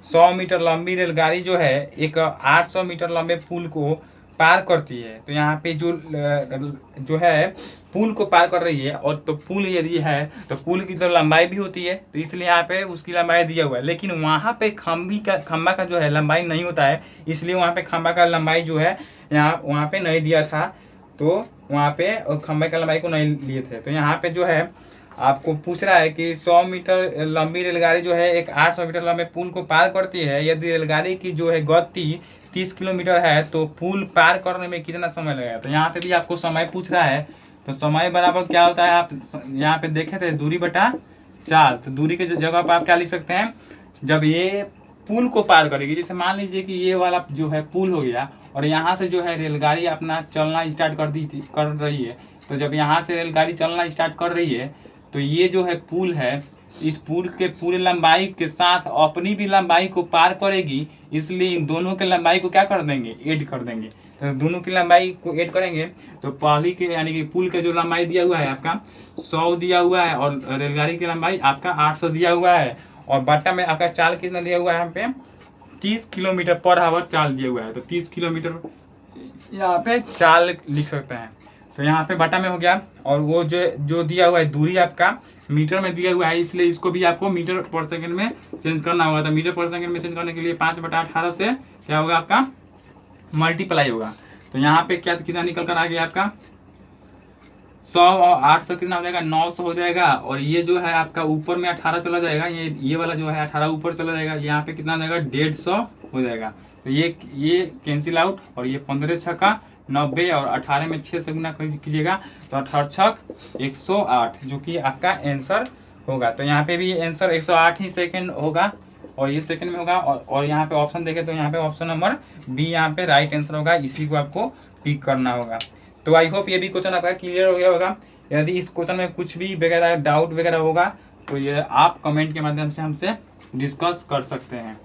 100 मीटर लंबी रेलगाड़ी जो है एक 800 मीटर लंबे पुल को पार करती है। तो यहाँ पे जो है पुल को पार कर रही है। और तो पुल यदि है तो पुल की तो लंबाई भी होती है, तो इसलिए यहाँ पे उसकी लंबाई दिया हुआ है। लेकिन वहाँ पे खंभा का जो है लंबाई नहीं होता है, इसलिए वहाँ पे खंभा का लंबाई जो है वहाँ पे नहीं दिया था। तो वहाँ पे खंभे का लंबाई को नहीं लिए थे। तो यहाँ पे जो है आपको पूछ रहा है कि 100 मीटर लंबी रेलगाड़ी जो है एक 800 मीटर लंबे पुल को पार करती है। यदि रेलगाड़ी की जो है गति 30 किलोमीटर है तो पुल पार करने में कितना समय लगेगा? तो यहाँ पे भी आपको समय पूछ रहा है। तो समय बराबर क्या होता है? आप यहाँ पे देखे थे दूरी बटा चाल। तो दूरी के जगह पर आप क्या लिख सकते हैं? जब ये पुल को पार करेगी, जैसे मान लीजिए कि ये वाला जो है पुल हो गया और यहाँ से जो है रेलगाड़ी अपना चलना स्टार्ट कर रही है। तो जब यहाँ से रेलगाड़ी चलना स्टार्ट कर रही है तो ये जो है पुल है, इस पुल के पूरे लंबाई के साथ अपनी भी लंबाई को पार करेगी। इसलिए इन दोनों के लंबाई को क्या कर देंगे? ऐड कर देंगे। तो दोनों की लंबाई को ऐड करेंगे तो पहली के यानी कि पुल का जो लंबाई दिया हुआ है आपका 100 दिया हुआ है और रेलगाड़ी की लंबाई आपका 800 दिया हुआ है। और बाटा में आपका चाल कितना दिया हुआ है? यहाँ पे 30 किलोमीटर पर आवर चाल दिया हुआ है। तो 30 किलोमीटर यहाँ पे चाल लिख सकते हैं। तो यहाँ पे बटा में हो गया। और वो जो दिया हुआ है दूरी आपका मीटर में दिया हुआ है, इसलिए इसको भी आपको मीटर पर सेकंड में चेंज करना होगा। तो मीटर पर सेकंड में चेंज करने के लिए 5/18 से क्या होगा? आपका मल्टीप्लाई होगा। तो यहाँ पे क्या कितना निकल कर आ गया आपका? 100 और 800 कितना हो जाएगा? 900 हो जाएगा। और ये जो है आपका ऊपर में 18 चला जाएगा, ये वाला जो है 18 ऊपर चला जाएगा, यहाँ पे कितना हो जाएगा? 150 हो जाएगा। तो ये कैंसिल आउट, और ये 15 छक्का 90 और 18 में 6 से गुना कीजिएगा तो 18 छक 108, जो कि आपका आंसर होगा। तो यहाँ पे भी आंसर 108 ही सेकंड होगा, और ये सेकंड में होगा। और यहाँ पे ऑप्शन देखें तो यहाँ पे ऑप्शन नंबर बी यहाँ पे राइट आंसर होगा, इसी को आपको पिक करना होगा। तो आई होप ये भी क्वेश्चन आपका क्लियर हो गया होगा। यदि इस क्वेश्चन में कुछ भी वगैरह डाउट वगैरह होगा तो ये आप कमेंट के माध्यम से हमसे डिस्कस कर सकते हैं।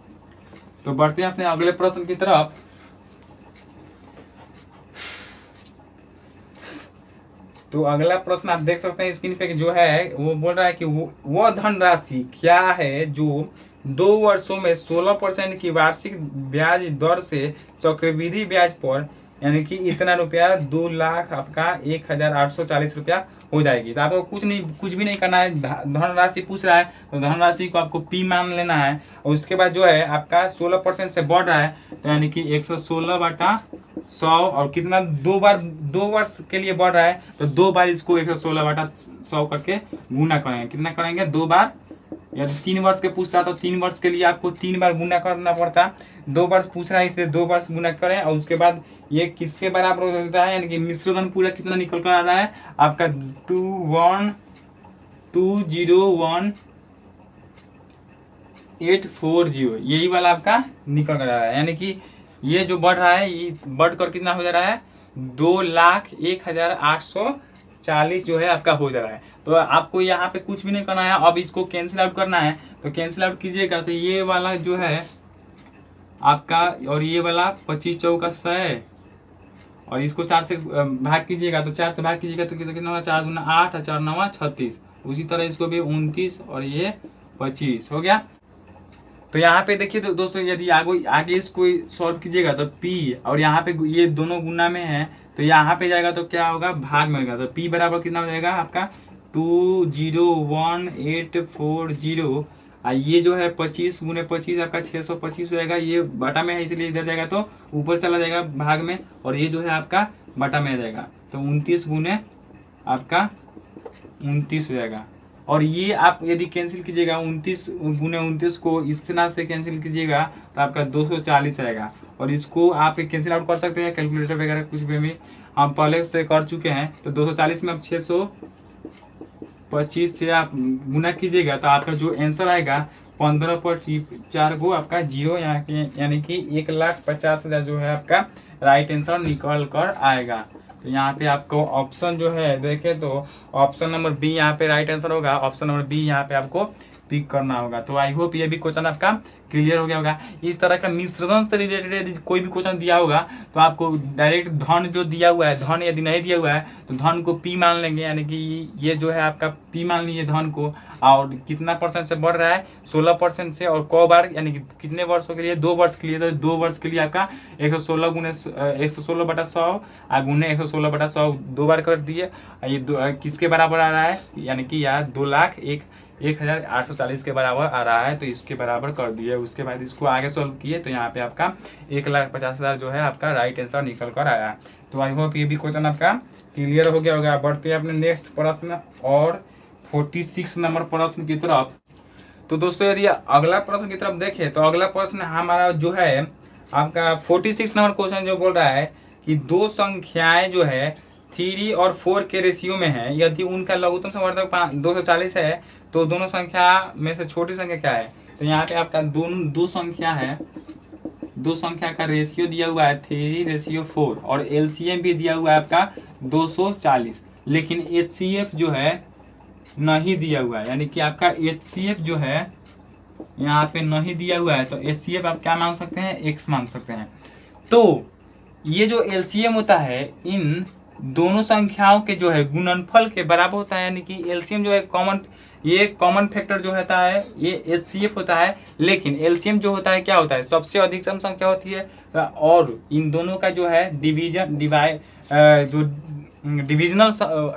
तो बढ़ते हैं अपने अगले प्रश्न की तरफ। तो अगला प्रश्न आप देख सकते हैं स्क्रीन पे जो है वो बोल रहा है कि वो धनराशि क्या है जो 2 वर्षों में 16% की वार्षिक ब्याज दर से चक्रवृद्धि ब्याज पर यानी कि इतना रुपया 2 लाख आपका 1840 रुपया हो जाएगी। तो आपको कुछ भी नहीं करना है, धनराशि पूछ रहा है तो धनराशि को आपको पी मान लेना है, और उसके बाद जो है आपका 16% से बढ़ रहा है तो यानी कि 116/100, और कितना 2 वर्ष के लिए बढ़ रहा है तो 2 बार इसको 116/100 करके गुना करेंगे। कितना करेंगे? 2 बार। यदि 3 वर्ष के पूछता तो 3 वर्ष के लिए आपको 3 बार गुना करना पड़ता। 2 वर्ष पूछ रहा है इसलिए 2 वर्ष गुना करें, और उसके बाद ये किसके बराबर हो जाता है, यानी कि मिश्रधन पूरा कितना निकल कर आ रहा है आपका 2120840, यही वाला आपका निकल कर आ रहा है। यानी कि ये जो बढ़ रहा है ये बढ़कर कितना हो जा रहा है 2,01,840 जो है आपका हो जा रहा है। तो आपको यहाँ पे कुछ भी नहीं करना है, अब इसको कैंसिल आउट करना है। तो कैंसिल आउट कीजिएगा तो ये वाला जो है आपका, और ये वाला 25 चौका 100, और इसको 4 से भाग कीजिएगा तो 4 से भाग कीजिएगा तो कितना होगा 4 दूना 8 और 4 9 36। उसी तरह इसको भी 29 और ये 25 हो गया। तो यहाँ पे देखिए तो दोस्तों यदि आगे इसको सॉल्व कीजिएगा तो P, और यहाँ पे ये दोनों गुना में है तो यहाँ पे जाएगा तो क्या होगा भाग में होगा। तो P बराबर कितना हो जाएगा आपका 201,840, और ये जो है 25 गुने 25 आपका 625 हो जाएगा। ये बटा में है इसलिए इधर जाएगा तो ऊपर चला जाएगा भाग में, और ये जो है आपका बटा में आ जाएगा तो 29 गुने आपका 29 हो जाएगा। और ये आप यदि कैंसिल कीजिएगा 29 गुने 29 को इतना से कैंसिल कीजिएगा तो आपका 240 आएगा, और इसको आप कैंसिल आउट कर सकते हैं कैलकुलेटर वगैरह कुछ भी हम पहले से कर चुके हैं। तो 240 में आप 625 से आप गुना कीजिएगा तो आपका जो आंसर आएगा 15 पर 4 को आपका 0, यानी कि 1,50,000 जो है आपका राइट आंसर निकल कर आएगा। तो यहाँ पे आपको ऑप्शन जो है देखे तो ऑप्शन नंबर बी यहाँ पे राइट आंसर होगा। ऑप्शन नंबर बी यहाँ पे आपको पिक करना होगा। तो आई होप ये भी क्वेश्चन आपका क्लियर हो गया होगा। इस तरह का मिश्रण से रिलेटेड यदि कोई भी क्वेश्चन दिया होगा तो आपको डायरेक्ट धन जो दिया हुआ है, धन यदि नहीं दिया हुआ है तो धन को पी मान लेंगे, यानी कि ये जो है आपका पी मान लीजिए धन को, और कितना परसेंट से बढ़ रहा है 16% से, और क बार यानी कि कितने वर्षों के लिए 2 वर्ष के लिए। तो 2 वर्ष के लिए आपका 116 गुने 116/100 गुने 116/100 2 बार कर दिए। ये किसके बराबर आ रहा है, यानी कि यार 2,01,840 के बराबर आ रहा है, तो इसके बराबर कर दिए। उसके बाद इसको आगे सॉल्व किए तो यहाँ पे आपका 1,50,000 जो है आपका राइट आंसर निकल कर आया। तो आई होप ये भी क्वेश्चन आपका क्लियर हो गया होगा। बढ़ते हैं अपने नेक्स्ट प्रश्न और 46 नंबर प्रश्न की तरफ। तो दोस्तों यदि अगला प्रश्न की तरफ देखें तो अगला प्रश्न हमारा जो है आपका 46 नंबर क्वेश्चन जो बोल रहा है कि दो संख्याएं जो है 3 और 4 के रेशियो में है, यदि उनका लघुत्तम समवर्धक 240 है तो दोनों संख्या में से छोटी संख्या क्या है। तो यहाँ पे आपका दो संख्या है, दो संख्या का रेशियो दिया हुआ है 3:4 और एलसीएम भी दिया हुआ है आपका 240, लेकिन एचसीएफ जो है नहीं दिया हुआ है, यानी कि आपका एचसीएफ जो है यहाँ पे नहीं दिया हुआ है। तो एचसीएफ आप क्या मान सकते हैं, एक्स मान सकते हैं। तो ये जो एलसीएम होता है इन दोनों संख्याओं के जो है गुणनफल के बराबर होता है, यानी कि एलसीएम जो है कॉमन फैक्टर जो होता है ये एचसीएफ होता है, लेकिन एलसीएम जो होता है क्या होता है, सबसे अधिकतम संख्या होती है, और इन दोनों का जो है डिविजनल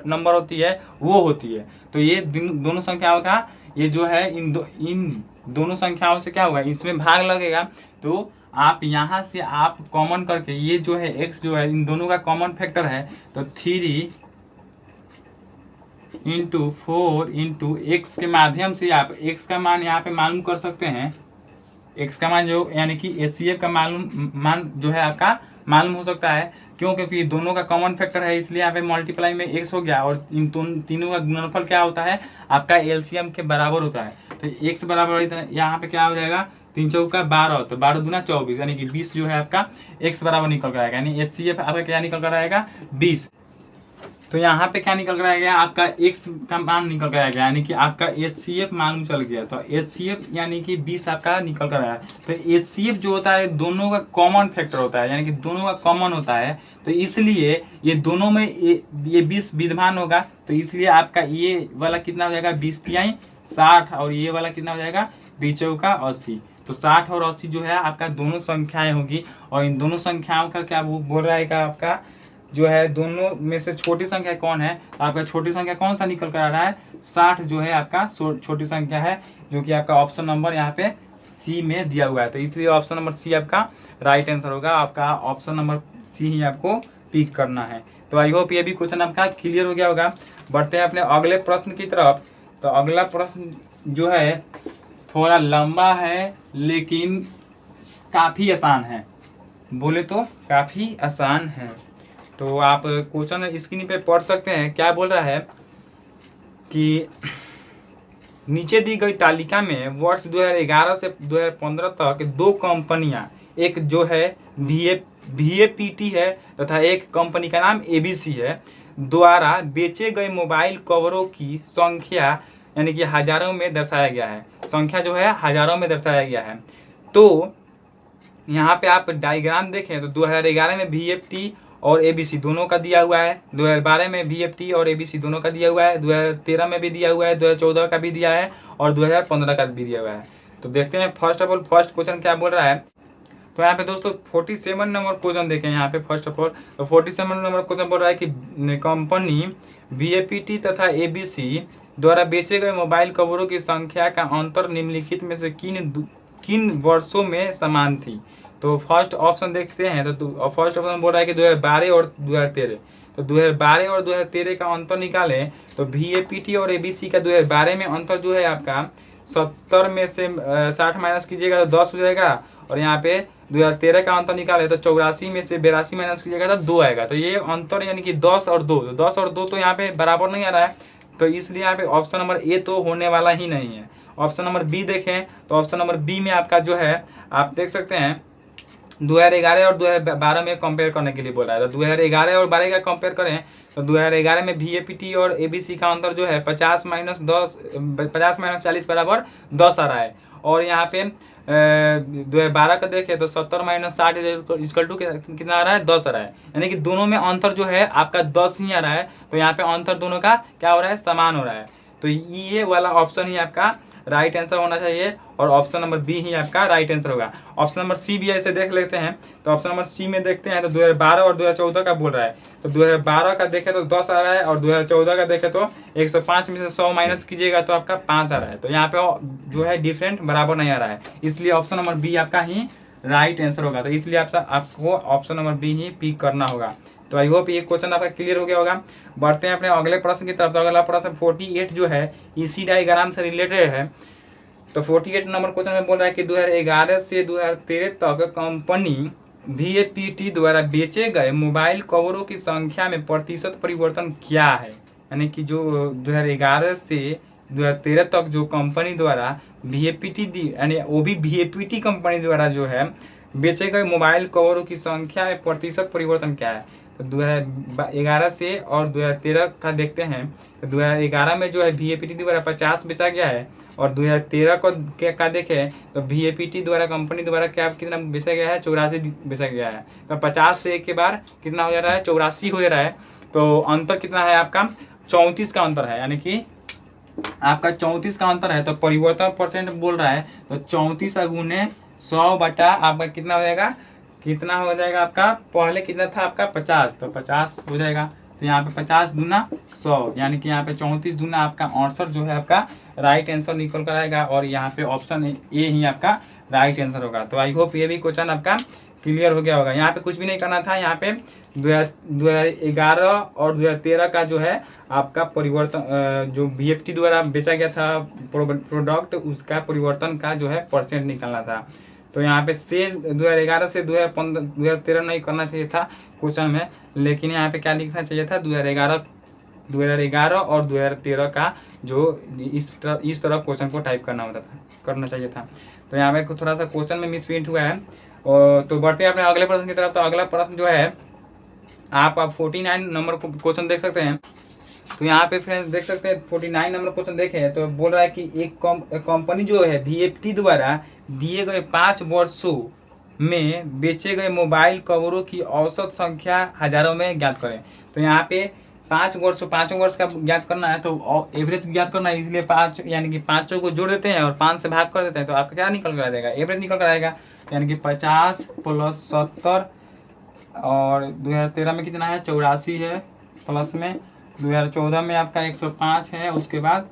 नंबर होती है वो होती है। तो ये दोनों संख्याओं का ये जो है इन दोनों संख्याओं से क्या होगा, इसमें भाग लगेगा। तो आप यहाँ से आप कॉमन करके ये जो है x जो है इन दोनों का कॉमन फैक्टर है, तो 3 × 4 × x के माध्यम से आप x का मान यहाँ पे मालूम कर सकते हैं। एक्स का मान जो यानी कि HCF का मान जो है आपका मालूम हो सकता है। क्यों? क्योंकि दोनों का कॉमन फैक्टर है, इसलिए यहाँ पे मल्टीप्लाई में x हो गया और इन तीनों का गुणनफल क्या होता है आपका LCM के बराबर होता है। तो x बराबर यहाँ पे क्या हो जाएगा 3 चौका 12, तो 12 दूना 24 यानी कि 20 जो है आपका x बराबर निकल कर आएगा, यानी HCF आपका क्या निकल कर आएगा 20। तो यहाँ पे क्या निकल कर आएगा आपका x का मान निकल कर आएगा, यानी कि आपका HCF मालूम चल गया। तो HCF यानी कि 20 आपका निकल कर आया। तो HCF जो होता है दोनों का कॉमन फैक्टर होता है, यानी कि दोनों का कॉमन होता है, तो इसलिए ये दोनों में ये 20 विद्यमान होगा। तो इसलिए आपका ये वाला कितना हो जाएगा 20 तिहाई 60 और ये वाला कितना हो जाएगा 20 चौका 80। तो 60 और 80 जो है आपका दोनों संख्याएं होगी और इन दोनों संख्याओं का क्या वो बोल रहा है का आपका जो है दोनों में से छोटी संख्या कौन है। तो आपका छोटी संख्या कौन सा निकल कर आ रहा है 60 जो है आपका छोटी संख्या है, जो कि आपका ऑप्शन नंबर यहाँ पे सी में दिया हुआ है। तो इसलिए ऑप्शन नंबर सी आपका राइट आंसर होगा। आपका ऑप्शन नंबर सी ही आपको पिक करना है। तो आई होप ये भी क्वेश्चन आपका क्लियर हो गया होगा। बढ़ते हैं अपने अगले प्रश्न की तरफ। तो अगला प्रश्न जो है थोड़ा लंबा है लेकिन काफी आसान है, बोले तो काफी आसान है। तो आप क्वेश्चन स्क्रीन पे पढ़ सकते हैं। क्या बोल रहा है कि नीचे दी गई तालिका में वर्ष 2011 से 2015 तक दो कंपनियां, एक जो है VAPT है तथा एक कंपनी का नाम ABC है, द्वारा बेचे गए मोबाइल कवरों की संख्या यानी कि हजारों में दर्शाया गया है। संख्या जो है हजारों में दर्शाया गया है। तो यहाँ पे आप डायग्राम देखें तो 2011 में VAPT और ABC दोनों का दिया हुआ है, 2012 में VAPT और ABC दोनों का दिया हुआ है, 2013 में भी दिया हुआ है, 2014 का भी दिया है और 2015 का भी दिया हुआ है। तो देखते हैं first of all first question क्या बोल रहा है। तो यहाँ पे दोस्तों 47 नंबर क्वेश्चन देखें यहाँ पे फर्स्ट ऑफ ऑल। तो 47 नंबर क्वेश्चन बोल रहा है कि कंपनी VAPT तथा ABC द्वारा बेचे गए मोबाइल कवरों की संख्या का अंतर निम्नलिखित में से किन वर्षों में समान थी। तो फर्स्ट ऑप्शन देखते हैं। तो फर्स्ट ऑप्शन बोल रहा है कि 2012 और 2013। तो 2012 और 2013 का अंतर निकालें तो VAPT और ABC का 2012 में अंतर जो है आपका 70 में से 60 माइनस कीजिएगा तो 10 हो जाएगा और यहाँ पे 2013 का अंतर निकाले तो 84 में से 82 माइनस कीजिएगा तो 2 आएगा। तो ये अंतर यानी कि 10 और 2, तो 10 और 2 तो यहाँ पे बराबर नहीं आ रहा है, तो इसलिए यहाँ पे ऑप्शन नंबर ए तो होने वाला ही नहीं है। ऑप्शन नंबर बी देखें तो ऑप्शन नंबर बी में आपका जो है आप देख सकते हैं 2011 और 2012 में कंपेयर करने के लिए बोला है। तो 2011 और 12 का कंपेयर करें तो 2011 में VAPT और ABC का अंतर जो है 50 माइनस 40 बराबर 10 आ रहा है। और यहाँ पे 2012 का देखें तो 70 माइनस 60 इक्वल टू कितना आ रहा है 10 आ रहा है, यानी कि दोनों में अंतर जो है आपका 10 ही आ रहा है। तो यहाँ पे अंतर दोनों का क्या हो रहा है समान हो रहा है। तो ये वाला ऑप्शन ही आपका राइट आंसर होना चाहिए और ऑप्शन नंबर बी ही आपका राइट आंसर होगा। ऑप्शन नंबर सी भी ऐसे देख लेते हैं। तो ऑप्शन नंबर सी में देखते हैं तो 2012 और 2014 का बोल रहा है। तो 2012 का देखें तो 10 आ रहा है और 2014 का देखें तो 105 में से 100 माइनस कीजिएगा तो आपका 5 आ रहा है। तो यहाँ पे जो है डिफरेंट बराबर नहीं आ रहा है, इसलिए ऑप्शन नंबर बी आपका ही राइट आंसर होगा। तो इसलिए आपको ऑप्शन नंबर बी ही पिक करना होगा। तो आई होप ये क्वेश्चन आपका क्लियर हो गया होगा। बढ़ते हैं अपने अगले प्रश्न की तरफ। तो अगला प्रश्न 48 जो है इसी डायग्राम से रिलेटेड है। तो 48 नंबर क्वेश्चन में बोल रहा है कि 2011 से 2013 तक कंपनी VAPT द्वारा बेचे गए मोबाइल कवरों की संख्या में प्रतिशत परिवर्तन क्या है। यानी कि जो 2011 से 2013 तक जो कंपनी द्वारा VAPT दी यानी वो भी VAPT कंपनी द्वारा जो है बेचे गए मोबाइल कवरों की संख्या में प्रतिशत परिवर्तन क्या है। तो 2011 से और 2013 का देखते हैं। तो 2011 में जो है VAPT द्वारा 50 बेचा गया है और 2013 को का देखें तो VAPT द्वारा कंपनी द्वारा क्या कितना बेचा गया है 84 बेचा गया है। तो 50 से एक के बार कितना हो जा रहा है 84 हो जा रहा है। तो अंतर कितना है आपका 34 का अंतर है, यानी कि आपका 34 का अंतर है। तो परिवर्तन परसेंट बोल रहा है तो 34 गुने 100 बटा आपका कितना हो जाएगा आपका पहले कितना था आपका 50, तो 50 हो जाएगा। तो यहाँ पे 50 दूना 100 यानी कि यहाँ पे 34 दूना आपका 68 जो है आपका राइट आंसर निकल कर आएगा और यहाँ पे ऑप्शन ए ही आपका राइट आंसर होगा। तो आई होप ये भी क्वेश्चन आपका क्लियर हो गया होगा। यहाँ पे कुछ भी नहीं करना था। यहाँ पे 2011 और 2013 का जो है आपका परिवर्तन जो VAPT द्वारा बेचा गया था प्रोडक्ट उसका परिवर्तन का जो है परसेंट निकालना था। तो यहाँ पे से 2011 से 2015 2013 नहीं करना चाहिए था क्वेश्चन में, लेकिन यहाँ पे क्या लिखना चाहिए था 2011 और 2013 का जो इस तरह क्वेश्चन को टाइप करना चाहिए था। तो यहाँ पे थोड़ा सा क्वेश्चन में मिसप्रिंट हुआ है। और तो बढ़ते हैं अपने अगले प्रश्न की तरफ। तो अगला प्रश्न जो है आप 49 नंबर क्वेश्चन देख सकते हैं। तो यहाँ पे फ्रेंड्स देख सकते हैं 49 नंबर क्वेश्चन देखें तो बोल रहा है कि एक कंपनी जो है VFT द्वारा दिए गए 5 वर्षों में बेचे गए मोबाइल कवरों की औसत संख्या हजारों में ज्ञात करें। तो यहाँ पे 5 वर्ष का ज्ञात करना है, तो एवरेज ज्ञात करना है, इसलिए 5 यानी कि 5 को जोड़ देते हैं और 5 से भाग कर देते हैं, तो आपका क्या निकल कर आ जाएगा, एवरेज निकल कर आएगा। यानी कि 50 + 70 और 2013 में कितना है 84 है, प्लस में 2014 में आपका 105 है, उसके बाद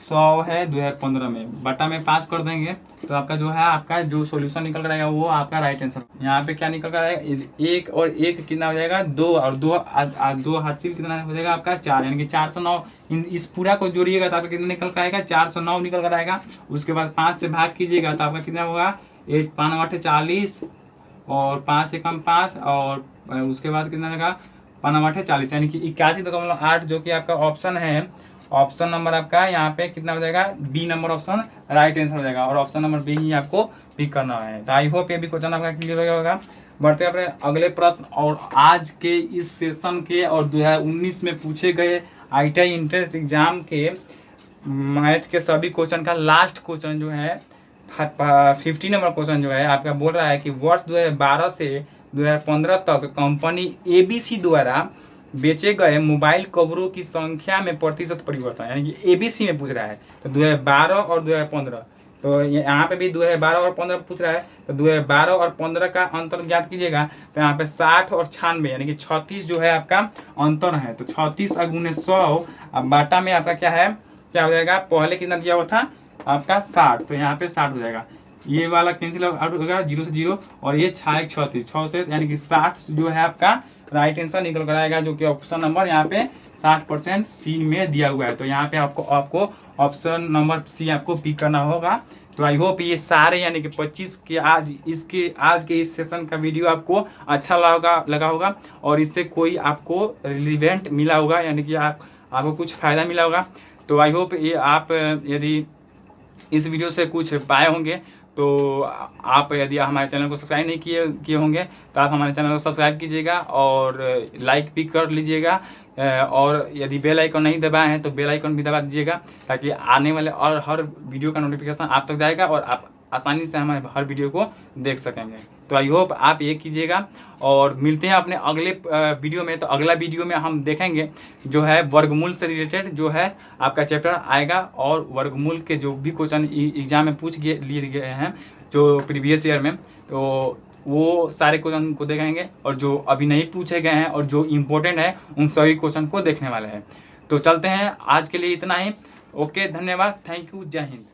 100 है 2015 में, बटा में 5 कर देंगे तो आपका जो है आपका जो सॉल्यूशन निकल कर आएगा वो आपका राइट आंसर। यहाँ पे क्या निकल कर आएगा, 1 और 1 कितना हो जाएगा 2 और 2 हासिल कितना हो जाएगा आपका 4, यानी कि 409। इस पूरा को जोड़िएगा तो आपका कितना निकल कर आएगा 409 निकल कर आएगा। उसके बाद 5 से भाग कीजिएगा तो आपका कितना होगा 8 5 8 40 और 5 से कम 5 और उसके बाद कितना आएगा 5 8 40, यानी कि 81.8 जो कि आपका ऑप्शन है, ऑप्शन नंबर आपका यहाँ पे कितना हो जाएगा B number option right answer हो जाएगा और ऑप्शन नंबर बी ही आपको पिक करना है। तो आई होप ये भी क्वेश्चन आपका क्लियर हो गया होगा। बढ़ते अपने अगले प्रश्न और आज के इस सेशन के और 2019 में पूछे गए ITI एंट्रेंस एग्जाम के मैथ के सभी क्वेश्चन का लास्ट क्वेश्चन जो है 50 नंबर क्वेश्चन जो है आपका बोल रहा है कि वर्ष 2012 से 2015 तक कंपनी ABC द्वारा बेचे गए मोबाइल कवरों की संख्या में प्रतिशत परिवर्तन, यानी कि ABC में पूछ रहा है। तो 2012 और 2015, तो यहाँ पे भी 2012 और 15 पूछ रहा है, तो 2012 और 15 का अंतर ज्ञात कीजिएगा। तो यहाँ पे 60 और 96 यानी कि 36 जो है आपका अंतर है। तो 36 × 100 अब बाटा में आपका क्या है, क्या हो जाएगा, पहले कितना दिया हुआ था आपका 60, तो यहाँ पे 60 हो जाएगा, ये वाला कैंसिल आउट होगा 0 से 0 और ये 6 36 6 से, यानी कि 60 जो है आपका राइट आंसर निकल कर आएगा, जो कि ऑप्शन नंबर यहाँ पे 60% सी में दिया हुआ है। तो यहाँ पे आपको ऑप्शन नंबर सी आपको पिक करना होगा। तो आई होप ये सारे यानी कि 25 के आज के इस सेशन का वीडियो आपको अच्छा लगा होगा और इससे कोई आपको रिलेवेंट मिला होगा, यानी कि आपको कुछ फ़ायदा मिला होगा। तो आई होप ये आप यदि इस वीडियो से कुछ पाए होंगे तो आप यदि हमारे चैनल को सब्सक्राइब नहीं किए होंगे तो आप हमारे चैनल को सब्सक्राइब कीजिएगा और लाइक भी कर लीजिएगा, और यदि बेल आइकन नहीं दबाए हैं तो बेल आइकन भी दबा दीजिएगा, ताकि आने वाले और हर वीडियो का नोटिफिकेशन आप तक जाएगा और आप आसानी से हमारे हर वीडियो को देख सकेंगे। तो आई होप आप ये कीजिएगा और मिलते हैं अपने अगले वीडियो में। तो अगला वीडियो में हम देखेंगे जो है वर्गमूल से रिलेटेड जो है आपका चैप्टर आएगा, और वर्गमूल के जो भी क्वेश्चन एग्जाम में लिए गए हैं जो प्रीवियस ईयर में, तो वो सारे क्वेश्चन को देखेंगे और जो अभी नहीं पूछे गए हैं और जो इम्पोर्टेंट है उन सभी क्वेश्चन को देखने वाले हैं। तो चलते हैं, आज के लिए इतना ही। ओके, धन्यवाद, थैंक यू, जय हिंद।